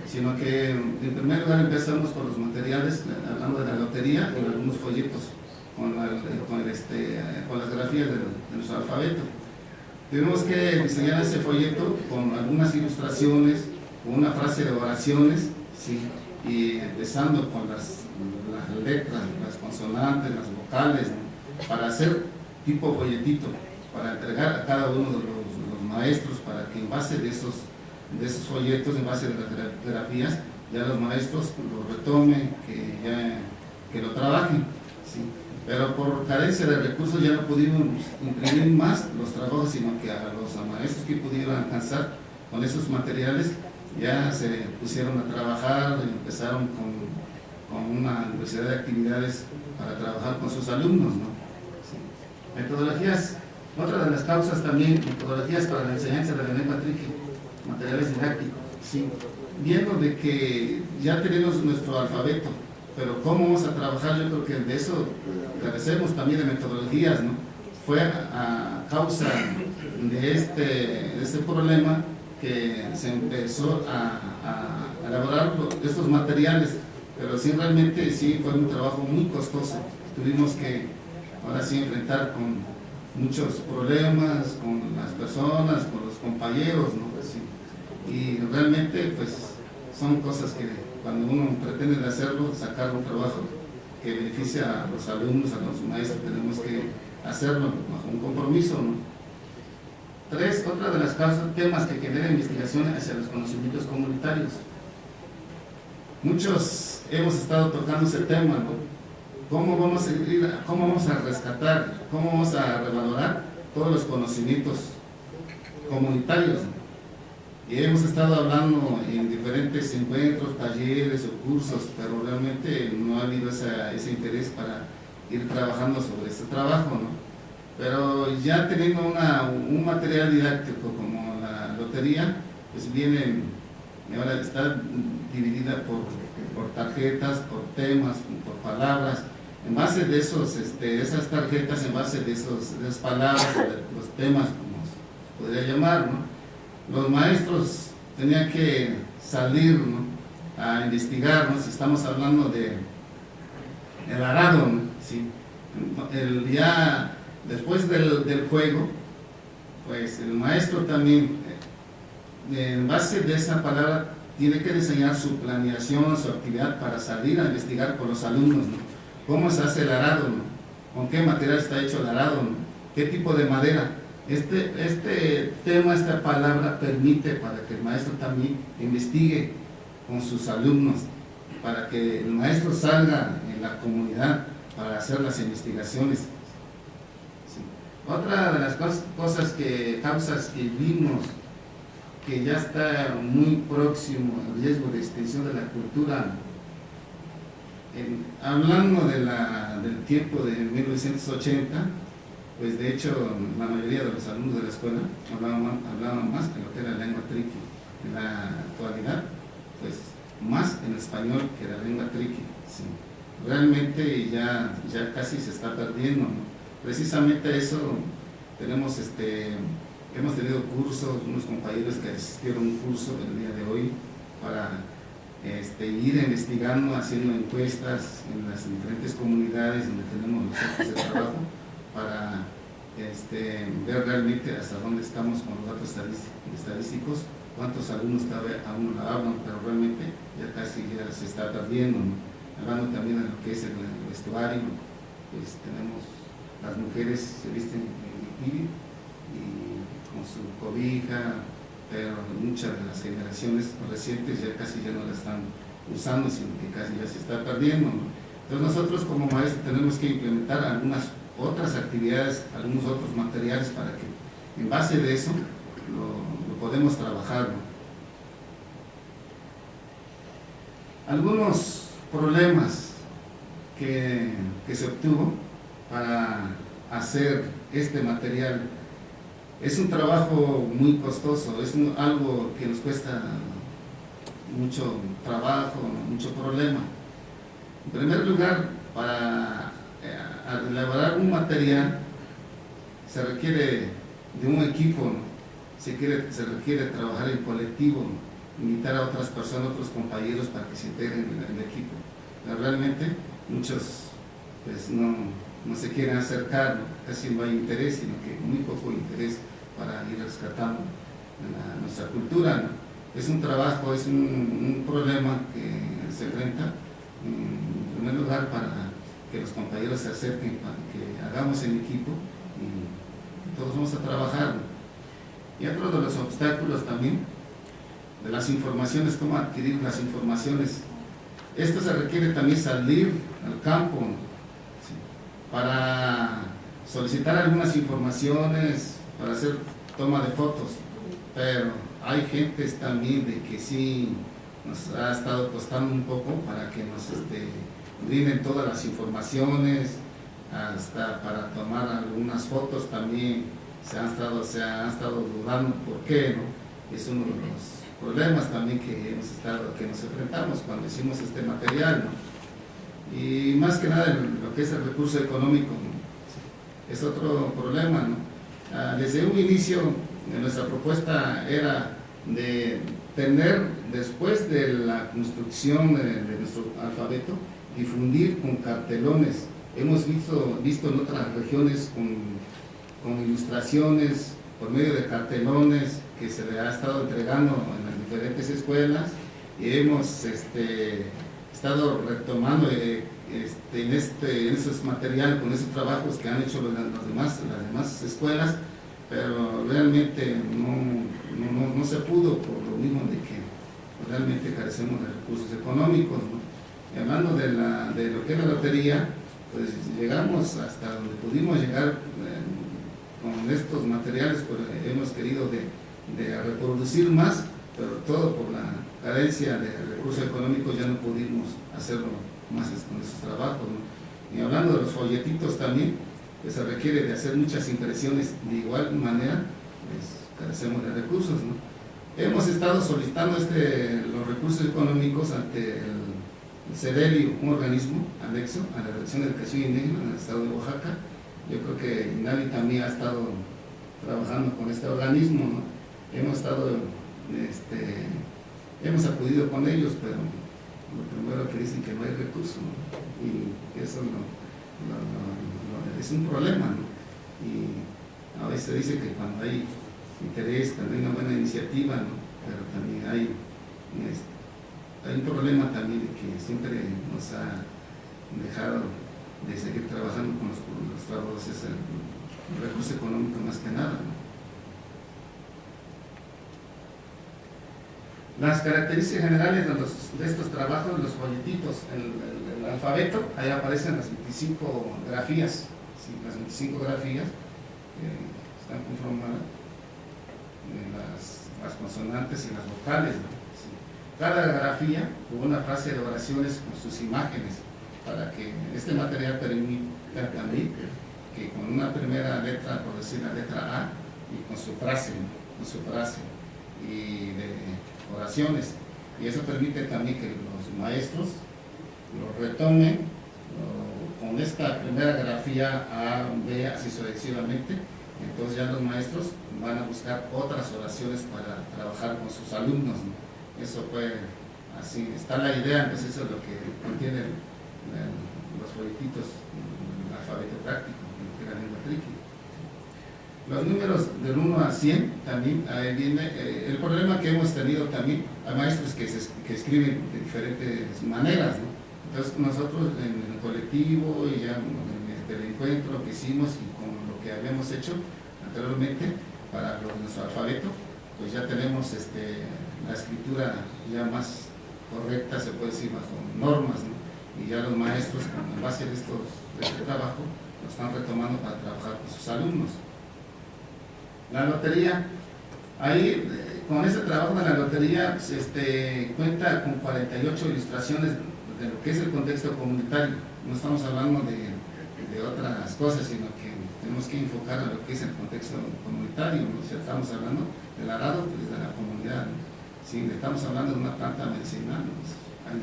sino que en primer lugar empezamos con los materiales, hablando de la lotería, con algunos folletos, con las grafías de nuestro alfabeto. Tuvimos que diseñar ese folleto con algunas ilustraciones, con una frase de oraciones, ¿sí? Y empezando con las letras, las consonantes, las vocales, ¿no? Para hacer tipo folletito, para entregar a cada uno de los maestros, para que en base de esos folletos, en base de las grafías, ya los maestros lo retomen, que lo trabajen, ¿sí? Pero por carencia de recursos ya no pudimos imprimir más los trabajos, sino que a los maestros que pudieron alcanzar con esos materiales ya se pusieron a trabajar y empezaron con una diversidad de actividades para trabajar con sus alumnos, ¿no? Sí. Metodologías, otra de las causas también, metodologías para la enseñanza de la lengua triqui, materiales didácticos, sí. Viendo de que ya tenemos nuestro alfabeto, pero cómo vamos a trabajar, yo creo que de eso carecemos también de metodologías, ¿no? Fue a causa de este problema que se empezó a elaborar estos materiales, pero sí realmente sí fue un trabajo muy costoso. Tuvimos que ahora sí enfrentar con muchos problemas con las personas, con los compañeros, ¿no? Pues sí. Y realmente pues son cosas que cuando uno pretende hacerlo, sacar un trabajo que beneficia a los alumnos, a los maestros, tenemos que hacerlo bajo un compromiso, ¿no? 3, otra de las causas, temas que generan investigación hacia los conocimientos comunitarios. Muchos hemos estado tocando ese tema, ¿no? ¿Cómo vamos a rescatar, cómo vamos a revalorar todos los conocimientos comunitarios, ¿no? Y hemos estado hablando en diferentes encuentros, talleres o cursos, pero realmente no ha habido ese interés para ir trabajando sobre este trabajo, ¿no? Pero ya teniendo un material didáctico como la lotería, pues ahora está dividida por tarjetas, por temas, por palabras. En base de esas tarjetas, en base de esas palabras, los temas, como se podría llamar, ¿no? Los maestros tenían que salir, ¿no? A investigar, ¿no? Si estamos hablando el arado, ¿no? Sí. Ya después del juego, pues el maestro también, en base de esa palabra, tiene que diseñar su planeación, su actividad para salir a investigar con los alumnos, ¿no? ¿Cómo se hace el arado, ¿no? ¿Con qué material está hecho el arado, ¿no? ¿Qué tipo de madera? Este tema, esta palabra permite para que el maestro también investigue con sus alumnos, para que el maestro salga en la comunidad para hacer las investigaciones. Sí. Otra de las causas que vimos que ya está muy próximo al riesgo de extinción de la cultura, hablando del tiempo de 1980, pues de hecho la mayoría de los alumnos de la escuela hablaban más que lo que era la lengua triqui. En la actualidad, pues más en español que la lengua triqui. Sí. Realmente ya casi se está perdiendo, ¿no? Precisamente eso hemos tenido cursos, unos compañeros que asistieron a un curso el día de hoy para ir investigando, haciendo encuestas en las diferentes comunidades donde tenemos los centros de trabajo para ver realmente hasta dónde estamos con los datos estadísticos, cuántos alumnos aún no la hablan, pero realmente ya casi se está perdiendo, ¿no? Hablando también de lo que es el vestuario, pues tenemos, las mujeres se visten en bikini y con su cobija, pero muchas de las generaciones recientes ya casi no la están usando, sino que casi ya se está perdiendo, ¿no? Entonces nosotros como maestros tenemos que implementar algunas otras actividades, algunos otros materiales para que en base de eso lo podemos trabajar, ¿no? Algunos problemas que se obtuvo para hacer este material: es un trabajo muy costoso, es algo que nos cuesta mucho trabajo, mucho problema. En primer lugar, para elaborar un material se requiere de un equipo, ¿no? Se requiere trabajar en colectivo, ¿no? Invitar a otras personas, otros compañeros para que se integren en el equipo. Pero realmente muchos pues no se quieren acercar, ¿no? Casi no hay interés, sino que muy poco interés para ir rescatando nuestra cultura, ¿no? Es un trabajo, es un problema que se enfrenta en primer lugar para que los compañeros se acerquen, para que hagamos el equipo y todos vamos a trabajar, ¿no? Y otro de los obstáculos también, de las informaciones, cómo adquirir las informaciones. Esto se requiere también salir al campo, ¿no? Sí, para solicitar algunas informaciones, para hacer toma de fotos, pero hay gentes también de que sí nos ha estado costando un poco para que nos brinden todas las informaciones, hasta para tomar algunas fotos también se han estado dudando por qué, ¿no? Es uno de los problemas también que nos enfrentamos cuando hicimos este material, ¿no? Y más que nada lo que es el recurso económico, ¿no? Es otro problema, ¿no? Desde un inicio nuestra propuesta era de tener, después de la construcción de nuestro alfabeto, difundir con cartelones. Hemos visto en otras regiones con ilustraciones por medio de cartelones que se le ha estado entregando en las diferentes escuelas, y hemos estado retomando en esos materiales, con esos trabajos que han hecho las demás escuelas, pero realmente no se pudo, por lo mismo de que realmente carecemos de recursos económicos, ¿no? Y hablando de lo que es la lotería, pues llegamos hasta donde pudimos llegar con estos materiales, pues hemos querido de reproducir más, pero todo por la carencia de recursos económicos ya no pudimos hacerlo más con esos trabajos, ¿no? Y hablando de los folletitos también, pues se requiere de hacer muchas impresiones, de igual manera pues carecemos de recursos, ¿no? Hemos estado solicitando los recursos económicos ante el CEDELI, un organismo anexo a la Dirección de Educación Indígena en el estado de Oaxaca. Yo creo que INAVI también ha estado trabajando con este organismo, ¿no? Hemos acudido con ellos, pero lo primero que dicen que no hay recursos, ¿no? Y eso es un problema, ¿no? Y a veces se dice que cuando hay interés, cuando hay una buena iniciativa, ¿no? Pero también hay un problema también de que siempre nos ha dejado de seguir trabajando con los trabajos, es el recurso económico más que nada, ¿no? Las características generales de estos trabajos, los folletitos, el alfabeto, ahí aparecen las 25 grafías, ¿sí? Las 25 grafías están conformadas de las consonantes y las vocales, ¿no? Sí. Cada grafía tuvo una frase de oraciones con sus imágenes, para que este material permita también que con una primera letra, por decir la letra A, y con su frase y de oraciones, y eso permite también que los maestros lo retomen con esta primera grafía A, B, así sucesivamente. Entonces ya los maestros van a buscar otras oraciones para trabajar con sus alumnos, ¿no? Eso fue así, está la idea, entonces eso es lo que contiene los folletitos, el alfabeto práctico, que es la lengua triqui. Los números del 1 a 100 también, ahí viene el problema que hemos tenido también. Hay maestros que escriben de diferentes maneras, ¿no? Entonces nosotros en el colectivo y ya en el encuentro que hicimos y con lo que habíamos hecho anteriormente para nuestro alfabeto, pues ya tenemos la escritura ya más correcta, se puede decir, bajo normas, ¿no? Y ya los maestros, en base a este trabajo, lo están retomando para trabajar con sus alumnos. La lotería, ahí con ese trabajo de la lotería pues, cuenta con 48 ilustraciones de lo que es el contexto comunitario. No estamos hablando de otras cosas, sino que tenemos que enfocar a lo que es el contexto comunitario, ¿no? O sea, estamos hablando del arado, pues de la comunidad, ¿no? Sí, estamos hablando de una planta medicinal, ¿no? En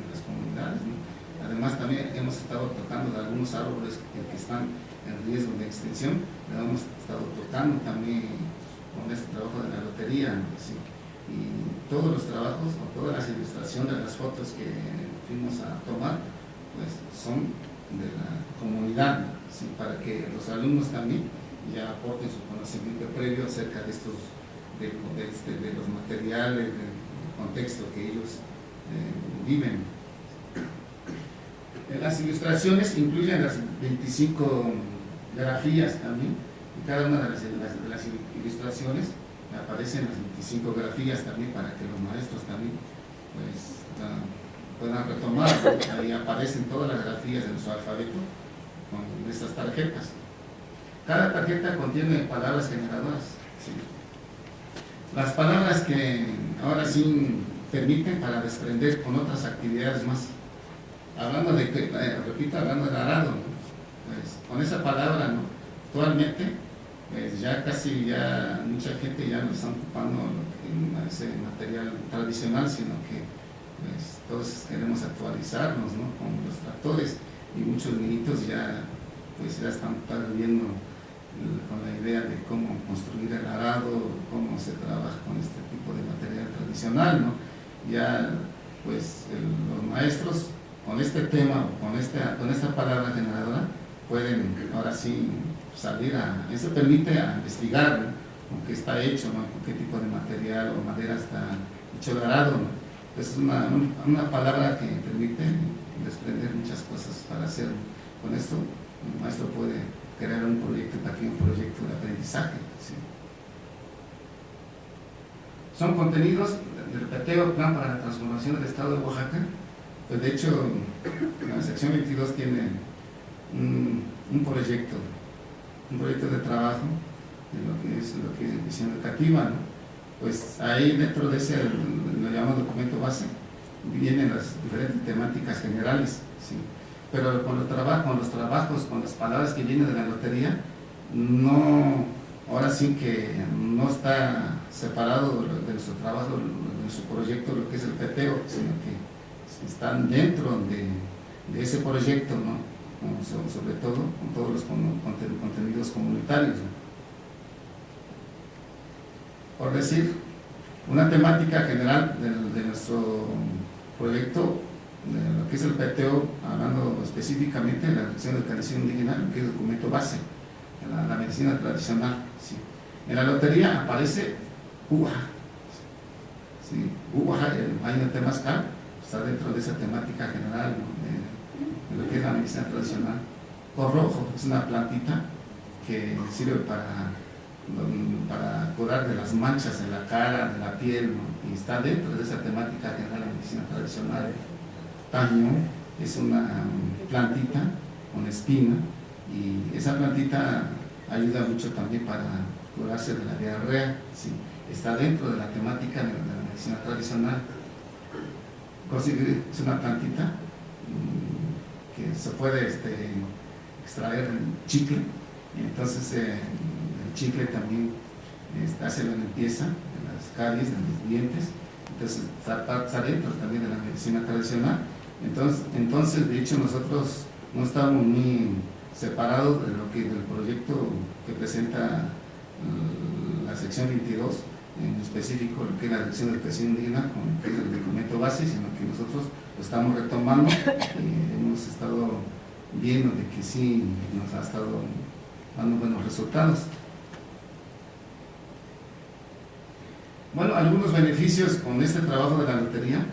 las comunidades, ¿no? Además también hemos estado tocando de algunos árboles que están en riesgo de extinción, lo hemos estado tocando también con este trabajo de la lotería, ¿no? Sí. Y todos los trabajos o todas las ilustraciones de las fotos que fuimos a tomar, pues son de la comunidad, ¿no? Sí, para que los alumnos también ya aporten su conocimiento previo acerca de estos, de los materiales, del contexto que ellos viven. Las ilustraciones incluyen las 25 grafías también, y cada una de las ilustraciones aparecen las 25 grafías también para que los maestros también pues, puedan retomar, ¿no? Ahí aparecen todas las grafías de nuestro alfabeto con estas tarjetas. Cada tarjeta contiene palabras generadoras, ¿sí? Las palabras que ahora sí permiten para desprender con otras actividades más. Hablando de, hablando del arado, ¿no? Pues, con esa palabra, ¿no? Actualmente, pues ya casi mucha gente ya no está ocupando ese material tradicional, sino que pues, todos queremos actualizarnos, ¿no? Con los tractores, y muchos niñitos ya están viendo con la idea de cómo construir el arado, cómo se trabaja con este tipo de material tradicional, ¿no? Ya pues los maestros con este tema o con esta palabra generadora pueden ahora sí salir eso permite investigar, ¿no? Con qué está hecho, ¿no? Con qué tipo de material o madera está hecho el arado, ¿no? Es una palabra que permite desprender muchas cosas para hacer. Con esto el maestro puede crear un pequeño proyecto de aprendizaje, ¿sí? Son contenidos del PTO, Plan para la Transformación del Estado de Oaxaca. Pues de hecho, la sección 22 tiene un proyecto de trabajo de lo que es visión educativa, ¿no? Pues ahí dentro de ese, lo llamamos documento base, vienen las diferentes temáticas generales, ¿sí? Pero con los trabajos, con las palabras que vienen de la lotería, no, ahora sí que no está separado de nuestro trabajo, de nuestro proyecto, lo que es el PTO, sino que están dentro de ese proyecto, ¿no? Sobre todo con todos los contenidos comunitarios, ¿no? Por decir, una temática general de nuestro proyecto, de lo que es el PTO, hablando específicamente de la sección de educación indígena, lo que es el documento base, la medicina tradicional, ¿sí? En la lotería aparece Uaja, ¿sí? Uaja, el año Temazcal, está dentro de esa temática general, ¿no? de lo que es la medicina tradicional. Corrojo es una plantita que sirve para curar de las manchas en la cara, de la piel, ¿no? Y está dentro de esa temática general de la medicina tradicional. Taño es una plantita con espina, y esa plantita ayuda mucho también para curarse de la diarrea, ¿sí? Está dentro de la temática de la medicina tradicional. Es una plantita que se puede extraer el chicle, entonces el chicle también hace la limpieza de las caries, de los dientes, entonces está dentro también de la medicina tradicional. Entonces de hecho nosotros no estamos muy separados de lo que del proyecto que presenta la sección 22, en específico lo que es la Dirección de Educación Indígena, que es el documento base, sino que nosotros lo estamos retomando y hemos estado viendo de que sí nos ha estado dando buenos resultados. Bueno, algunos beneficios con este trabajo de la lotería,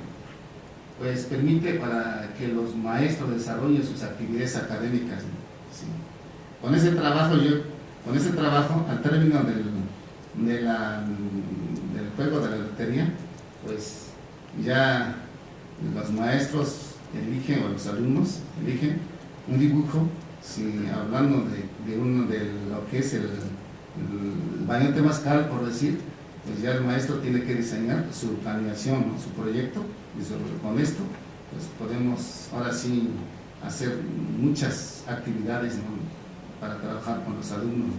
pues permite para que los maestros desarrollen sus actividades académicas, ¿sí? Con ese trabajo, al término del juego de la lotería, pues ya los maestros eligen, o los alumnos eligen un dibujo, si hablando de lo que es el variante mascal, por decir, pues ya el maestro tiene que diseñar su planeación, ¿no? Su proyecto, y con esto pues podemos ahora sí hacer muchas actividades, ¿no? Para trabajar con los alumnos.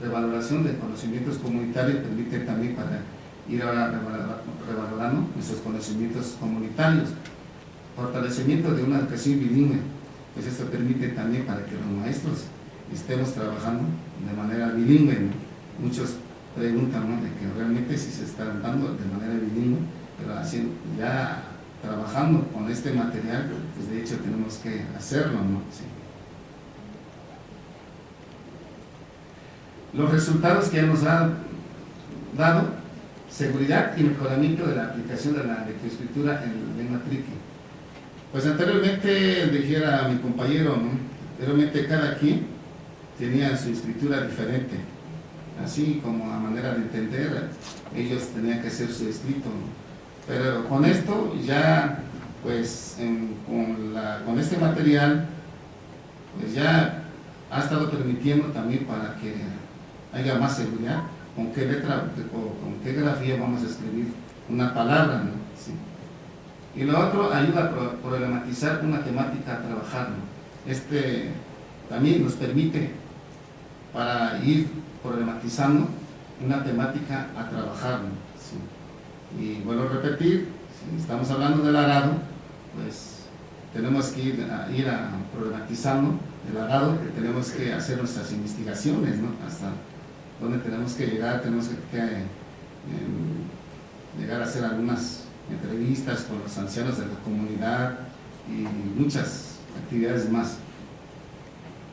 Revaloración de conocimientos comunitarios permite también para ir ahora revalorando nuestros conocimientos comunitarios. Fortalecimiento de una educación bilingüe, pues esto permite también para que los maestros estemos trabajando de manera bilingüe, ¿no? Muchos preguntan, ¿no?, de que realmente si se están dando de manera bilingüe, pero así, ya trabajando con este material, pues de hecho tenemos que hacerlo, ¿no? Sí. Los resultados que nos ha dado: seguridad y mejoramiento de la aplicación de la lectoescritura en lengua triqui. Pues anteriormente, dijera mi compañero, ¿no?, anteriormente cada quien tenía su escritura diferente, así como a manera de entender, ellos tenían que hacer su escrito, ¿no? Pero con esto ya, pues con este material, pues ya ha estado permitiendo también para que haya más seguridad con qué letra o con qué grafía vamos a escribir una palabra, ¿no? Sí. Y lo otro, ayuda a problematizar una temática a trabajar, ¿no? También nos permite para ir problematizando una temática a trabajar, ¿no? Sí. Y vuelvo a repetir, si estamos hablando del arado, pues tenemos que ir problematizando el arado, que tenemos que hacer nuestras investigaciones, ¿no? Hasta dónde tenemos que llegar, tenemos que llegar a hacer algunas entrevistas con los ancianos de la comunidad y muchas actividades más.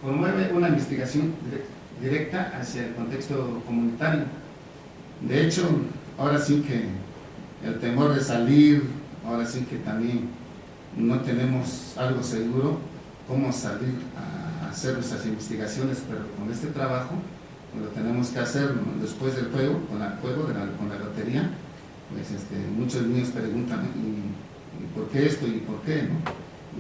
Promueve una investigación directa hacia el contexto comunitario. De hecho, ahora sí que el temor de salir, ahora sí que también no tenemos algo seguro cómo salir a hacer nuestras investigaciones, pero con este trabajo pues, lo tenemos que hacer, ¿no? Después del juego, con la lotería, pues muchos niños preguntan, ¿y por qué esto? ¿Y por qué? ¿No?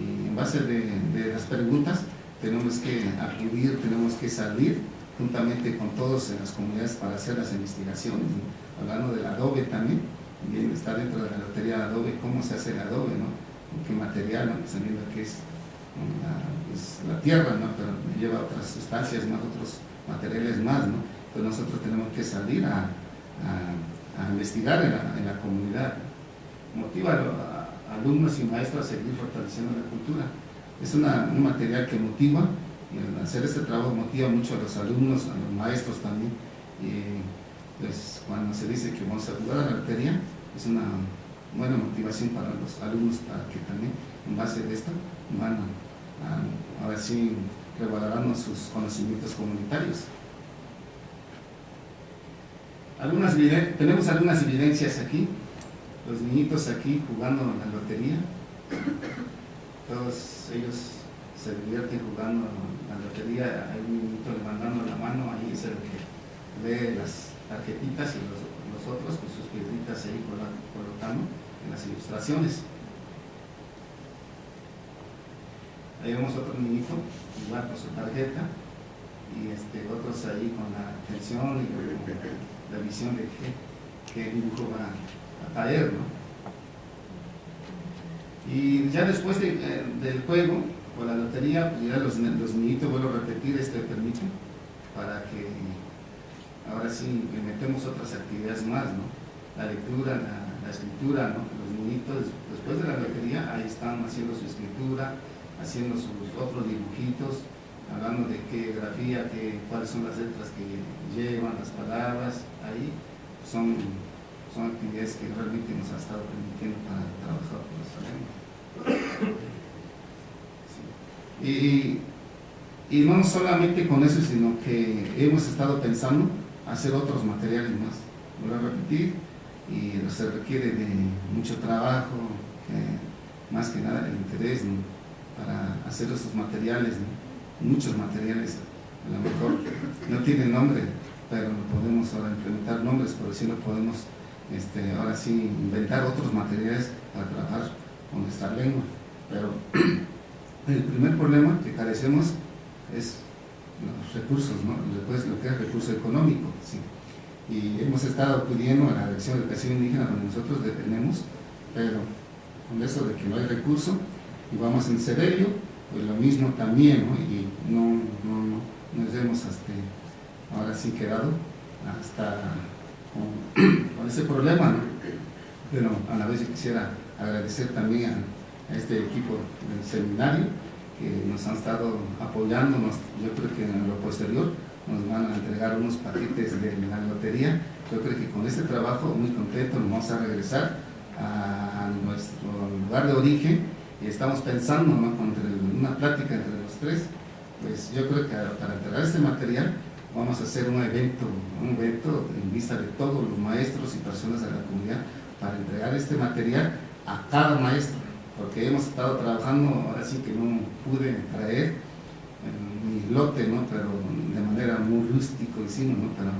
Y en base de las preguntas tenemos que acudir, tenemos que salir juntamente con todos en las comunidades para hacer las investigaciones, ¿no? Hablando del adobe también, está dentro de la lotería de adobe, cómo se hace el adobe, ¿no? ¿Qué material? ¿No? Sabiendo que es la tierra, ¿no? Pero lleva otras sustancias más, otros materiales más, ¿no? Entonces nosotros tenemos que salir a investigar en la comunidad. Motiva a alumnos y maestros a seguir fortaleciendo la cultura. Es un material que motiva, y al hacer este trabajo motiva mucho a los alumnos, a los maestros también. Y pues cuando se dice que vamos a jugar a la lotería, es una buena motivación para los alumnos, para que también en base de esto van a ver si revalorando sus conocimientos comunitarios. Tenemos algunas evidencias aquí, los niñitos aquí jugando en la lotería, todos ellos se divierten jugando en la lotería. Hay un niñito levantando la mano, ahí es el que lee las tarjetitas, y los otros con sus piedritas ahí colocando en las ilustraciones. Ahí vemos otro niñito igual con su tarjeta, y otros ahí con la atención y la visión de qué dibujo va a caer, ¿no? Y ya después del juego o la lotería, pues ya los niñitos, vuelvo a repetir, permiten para que ahora sí le metemos otras actividades más, ¿no? La lectura, la escritura, ¿no? Los niñitos después de la lotería ahí están haciendo su escritura, haciendo sus otros dibujitos, hablando de qué grafía, cuáles son las letras que llevan, las palabras, ahí son actividades que realmente nos ha estado permitiendo para trabajar con nuestra lengua. Sí. Y no solamente con eso, sino que hemos estado pensando hacer otros materiales más. Voy a repetir, y se requiere de mucho trabajo, más que nada el interés, ¿no? Para hacer estos materiales, ¿no? Muchos materiales, a lo mejor no tienen nombre, pero podemos ahora implementar nombres, por decirlo, podemos ahora sí inventar otros materiales para trabajar con nuestra lengua. Pero el primer problema que carecemos es los recursos, ¿no? Después lo que es recurso económico, ¿sí? Y hemos estado acudiendo a la Dirección de Educación Indígena, donde nosotros dependemos, pero con eso de que no hay recurso, y vamos en Cedelio, pues lo mismo también, ¿no? Y no nos hemos ahora sí quedado hasta con ese problema, ¿no? Pero a la vez yo quisiera agradecer también a este equipo del seminario que nos han estado apoyándonos. Yo creo que en lo posterior nos van a entregar unos paquetes de la lotería. Yo creo que con este trabajo muy contento nos vamos a regresar a nuestro lugar de origen y estamos pensando, ¿no? Con una plática entre los tres, pues yo creo que para entregar este material vamos a hacer un evento en vista de todos los maestros y personas de la comunidad para entregar este material a cada maestro, porque hemos estado trabajando, ahora sí que no pude traer mi lote, ¿no? Pero de manera muy rústico hicimos, ¿no? Pero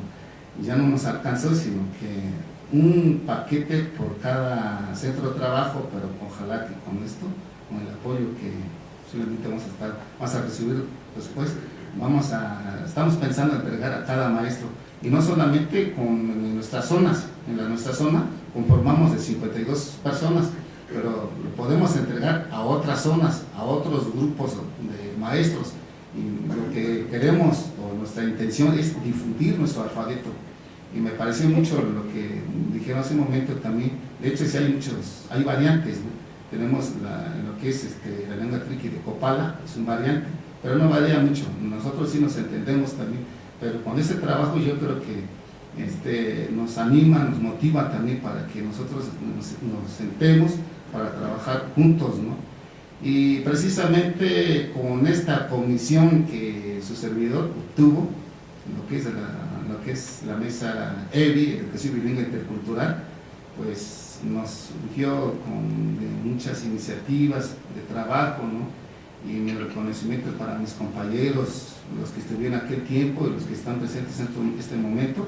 ya no nos alcanzó, sino que un paquete por cada centro de trabajo, pero ojalá que con esto, con el apoyo que solamente vamos a recibir después, estamos pensando en entregar a cada maestro, y no solamente en nuestras zonas. En nuestra zona conformamos de 52 personas, pero lo podemos entregar a otras zonas, a otros grupos de maestros, y lo que queremos o nuestra intención es difundir nuestro alfabeto. Y me pareció mucho lo que dijeron hace un momento también. De hecho, sí hay variantes, ¿no? Tenemos lo que es la lengua triqui de Copala, es un variante, pero no varía mucho. Nosotros sí nos entendemos también, pero con este trabajo yo creo que nos anima, nos motiva también para que nosotros nos sentemos para trabajar juntos, ¿no? Y precisamente con esta comisión que su servidor obtuvo, lo que es la mesa EBI, Educación Bilingüe Intercultural, pues nos surgió de muchas iniciativas de trabajo, ¿no? Y mi reconocimiento para mis compañeros, los que estuvieron aquel tiempo y los que están presentes en este momento.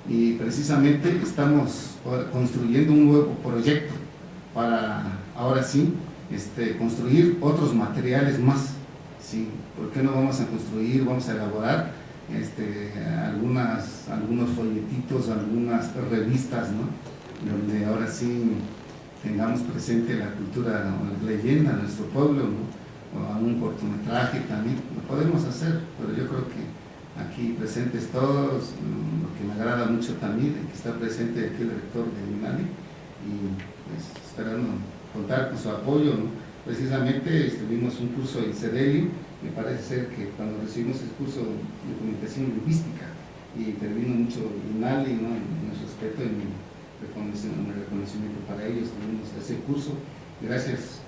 Y precisamente estamos construyendo un nuevo proyecto para ahora sí construir otros materiales más, ¿sí? ¿Por qué no vamos a elaborar algunos folletitos, algunas revistas, ¿no? Donde ahora sí tengamos presente la cultura o la leyenda de nuestro pueblo, ¿no? O algún cortometraje también, lo podemos hacer, pero yo creo que aquí presentes todos, lo que me agrada mucho también, que está presente aquí el rector de UNALI, y pues esperando contar con su apoyo, ¿no? Precisamente tuvimos un curso en Cedelio, me parece ser que cuando recibimos el curso de comunicación lingüística, y intervino mucho UNALI, ¿no? En respeto y mi reconocimiento para ellos, tuvimos ese curso. Gracias.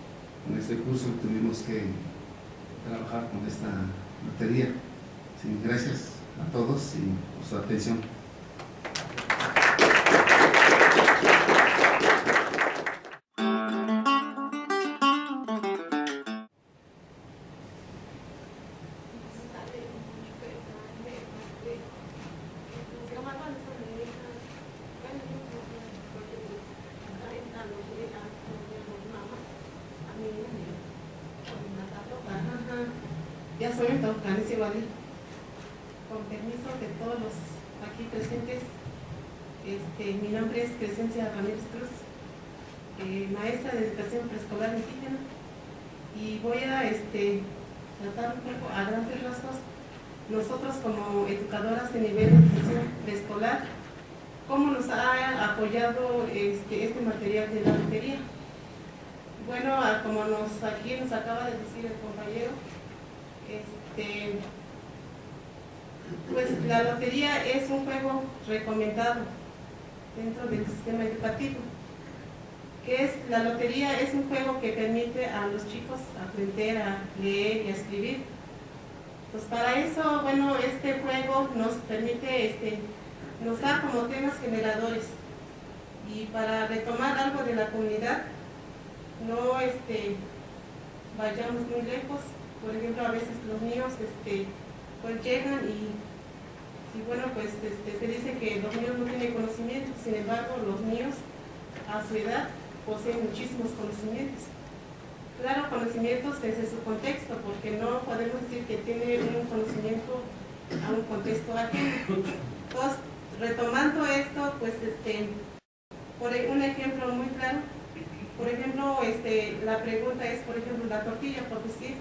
En este curso tuvimos que trabajar con esta lotería. Sí, gracias a todos y por su atención. Ya soy Taucanes igual. Con permiso de todos los aquí presentes, mi nombre es Crescencia Ramírez Cruz. maestra de educación preescolar indígena, y voy a tratar un poco a grandes rasgos nosotros como educadoras de nivel de educación preescolar, cómo nos ha apoyado este material de la lotería. Bueno, como aquí nos acaba de decir el compañero, pues la lotería es un juego recomendado dentro del sistema educativo. ¿Qué es? La lotería es un juego que permite a los chicos aprender a leer y a escribir. Pues para eso, bueno, este juego nos permite, nos da como temas generadores. Y para retomar algo de la comunidad, no vayamos muy lejos. Por ejemplo, a veces los niños pues llegan y bueno, pues se dice que los niños no tienen conocimiento, sin embargo, los niños a su edad poseen muchísimos conocimientos. Claro, conocimientos desde su contexto, porque no podemos decir que tiene un conocimiento a un contexto ajeno. Entonces, retomando esto, pues por un ejemplo muy claro, por ejemplo, la pregunta es, por ejemplo, la tortilla, por decir,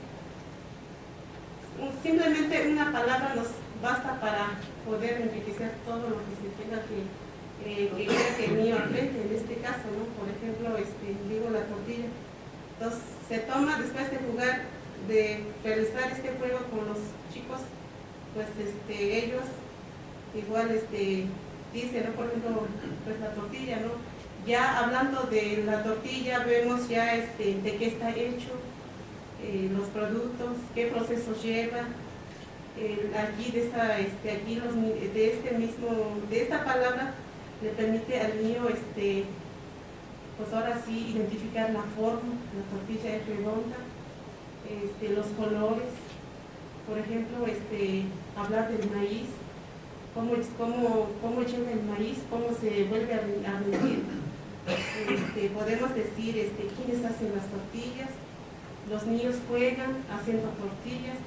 simplemente una palabra nos basta para poder enriquecer todo lo que se tenga que el niño aprende, en este caso, ¿no? Por ejemplo, digo la tortilla. Entonces, se toma después de jugar, de realizar este juego con los chicos, pues ellos igual dicen, ¿no? Por ejemplo, pues la tortilla, ¿no? Ya hablando de la tortilla, vemos ya de qué está hecho, los productos, qué procesos lleva. Aquí de esta palabra le permite al niño pues ahora sí identificar la forma. La tortilla es redonda, los colores, por ejemplo, hablar del maíz, cómo llega el maíz, cómo se vuelve a rendir. Podemos decir quiénes hacen las tortillas. Los niños juegan haciendo tortillas,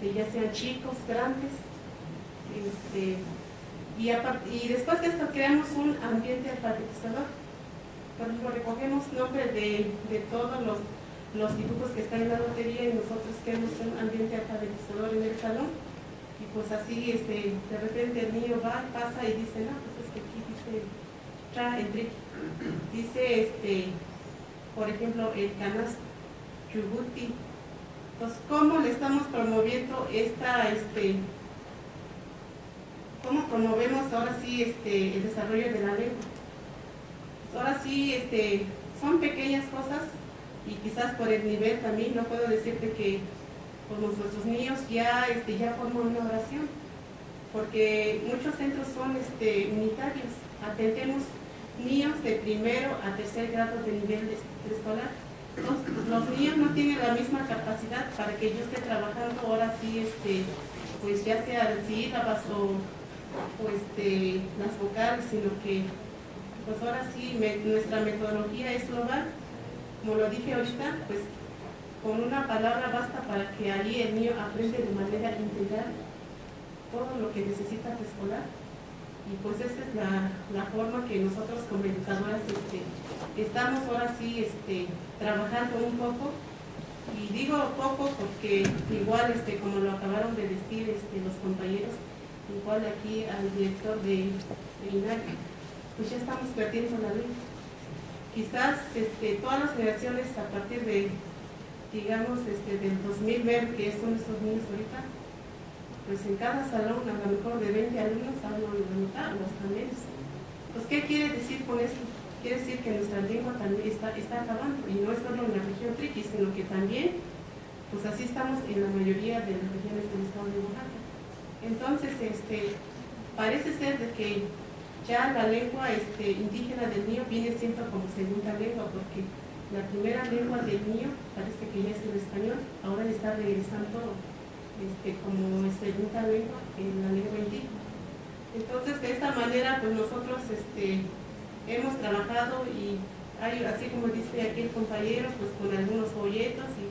ya sean chicos, grandes, y después de esto creamos un ambiente alfabetizador. Por ejemplo, recogemos nombres de todos los dibujos que están en la lotería y nosotros creamos un ambiente alfabetizador en el salón, y pues así de repente el niño va, pasa y dice, no, pues es que aquí dice dice por ejemplo, el canasto, Yubuti. Entonces, ¿cómo le estamos promoviendo cómo promovemos ahora sí el desarrollo de la lengua? Pues ahora sí son pequeñas cosas, y quizás por el nivel también no puedo decirte que pues, nuestros niños ya forman una oración, porque muchos centros son unitarios, atendemos niños de primero a tercer grado de nivel escolar. Entonces, los niños no tienen la misma capacidad para que yo esté trabajando ahora sí, pues ya sea sílabas o las vocales, sino que pues ahora sí nuestra metodología es global. Como lo dije ahorita, pues con una palabra basta para que allí el niño aprende de manera integral todo lo que necesita preescolar. Y pues esa es la forma que nosotros como educadoras estamos ahora sí trabajando un poco. Y digo poco porque igual como lo acabaron de decir los compañeros, igual aquí al director de INACI, pues ya estamos vertiendo la ley. Quizás todas las generaciones a partir de, digamos, del 2020, que son estos niños ahorita, pues en cada salón a lo mejor de 20 alumnos hablan la mitad o hasta menos. Pues, ¿qué quiere decir con esto? Quiere decir que nuestra lengua también está acabando, y no es solo en la región Triqui, sino que también, pues así estamos en la mayoría de las regiones del estado de Oaxaca. Entonces, parece ser de que ya la lengua indígena del niño viene siendo como segunda lengua, porque la primera lengua del niño parece que ya es el español, ahora le está regresando como segunda lengua en la lengua indígena. Entonces, de esta manera, pues nosotros hemos trabajado, y hay, así como dice aquí el compañero, pues con algunos folletos, y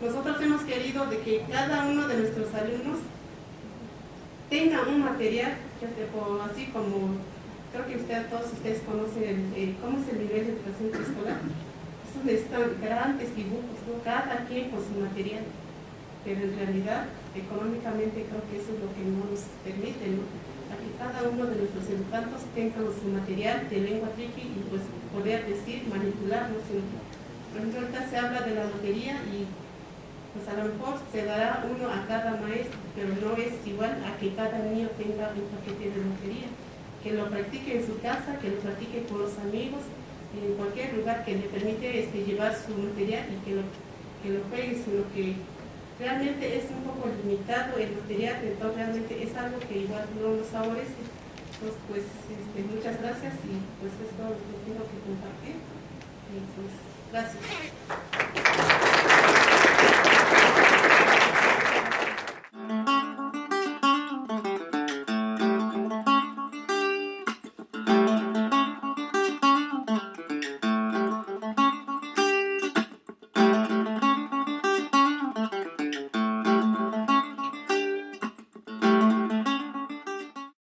nosotros hemos querido de que cada uno de nuestros alumnos tenga un material, así como creo que todos ustedes conocen cómo es el nivel de educación preescolar. Son están grandes dibujos, ¿no? Cada quien con su material, pero en realidad económicamente creo que eso es lo que no nos permite, ¿no? A que cada uno de nuestros educandos tenga su material de lengua triqui y pues poder decir, manipularlo. Por ejemplo, ahorita se habla de la lotería y pues a lo mejor se dará uno a cada maestro, pero no es igual a que cada niño tenga un paquete de lotería, que lo practique en su casa, que lo practique con los amigos, en cualquier lugar que le permite llevar su material y que lo juegue, sino que realmente es un poco limitado el material, entonces realmente es algo que igual no nos favorece. Entonces, pues muchas gracias y pues es todo lo que tengo que compartir y pues gracias.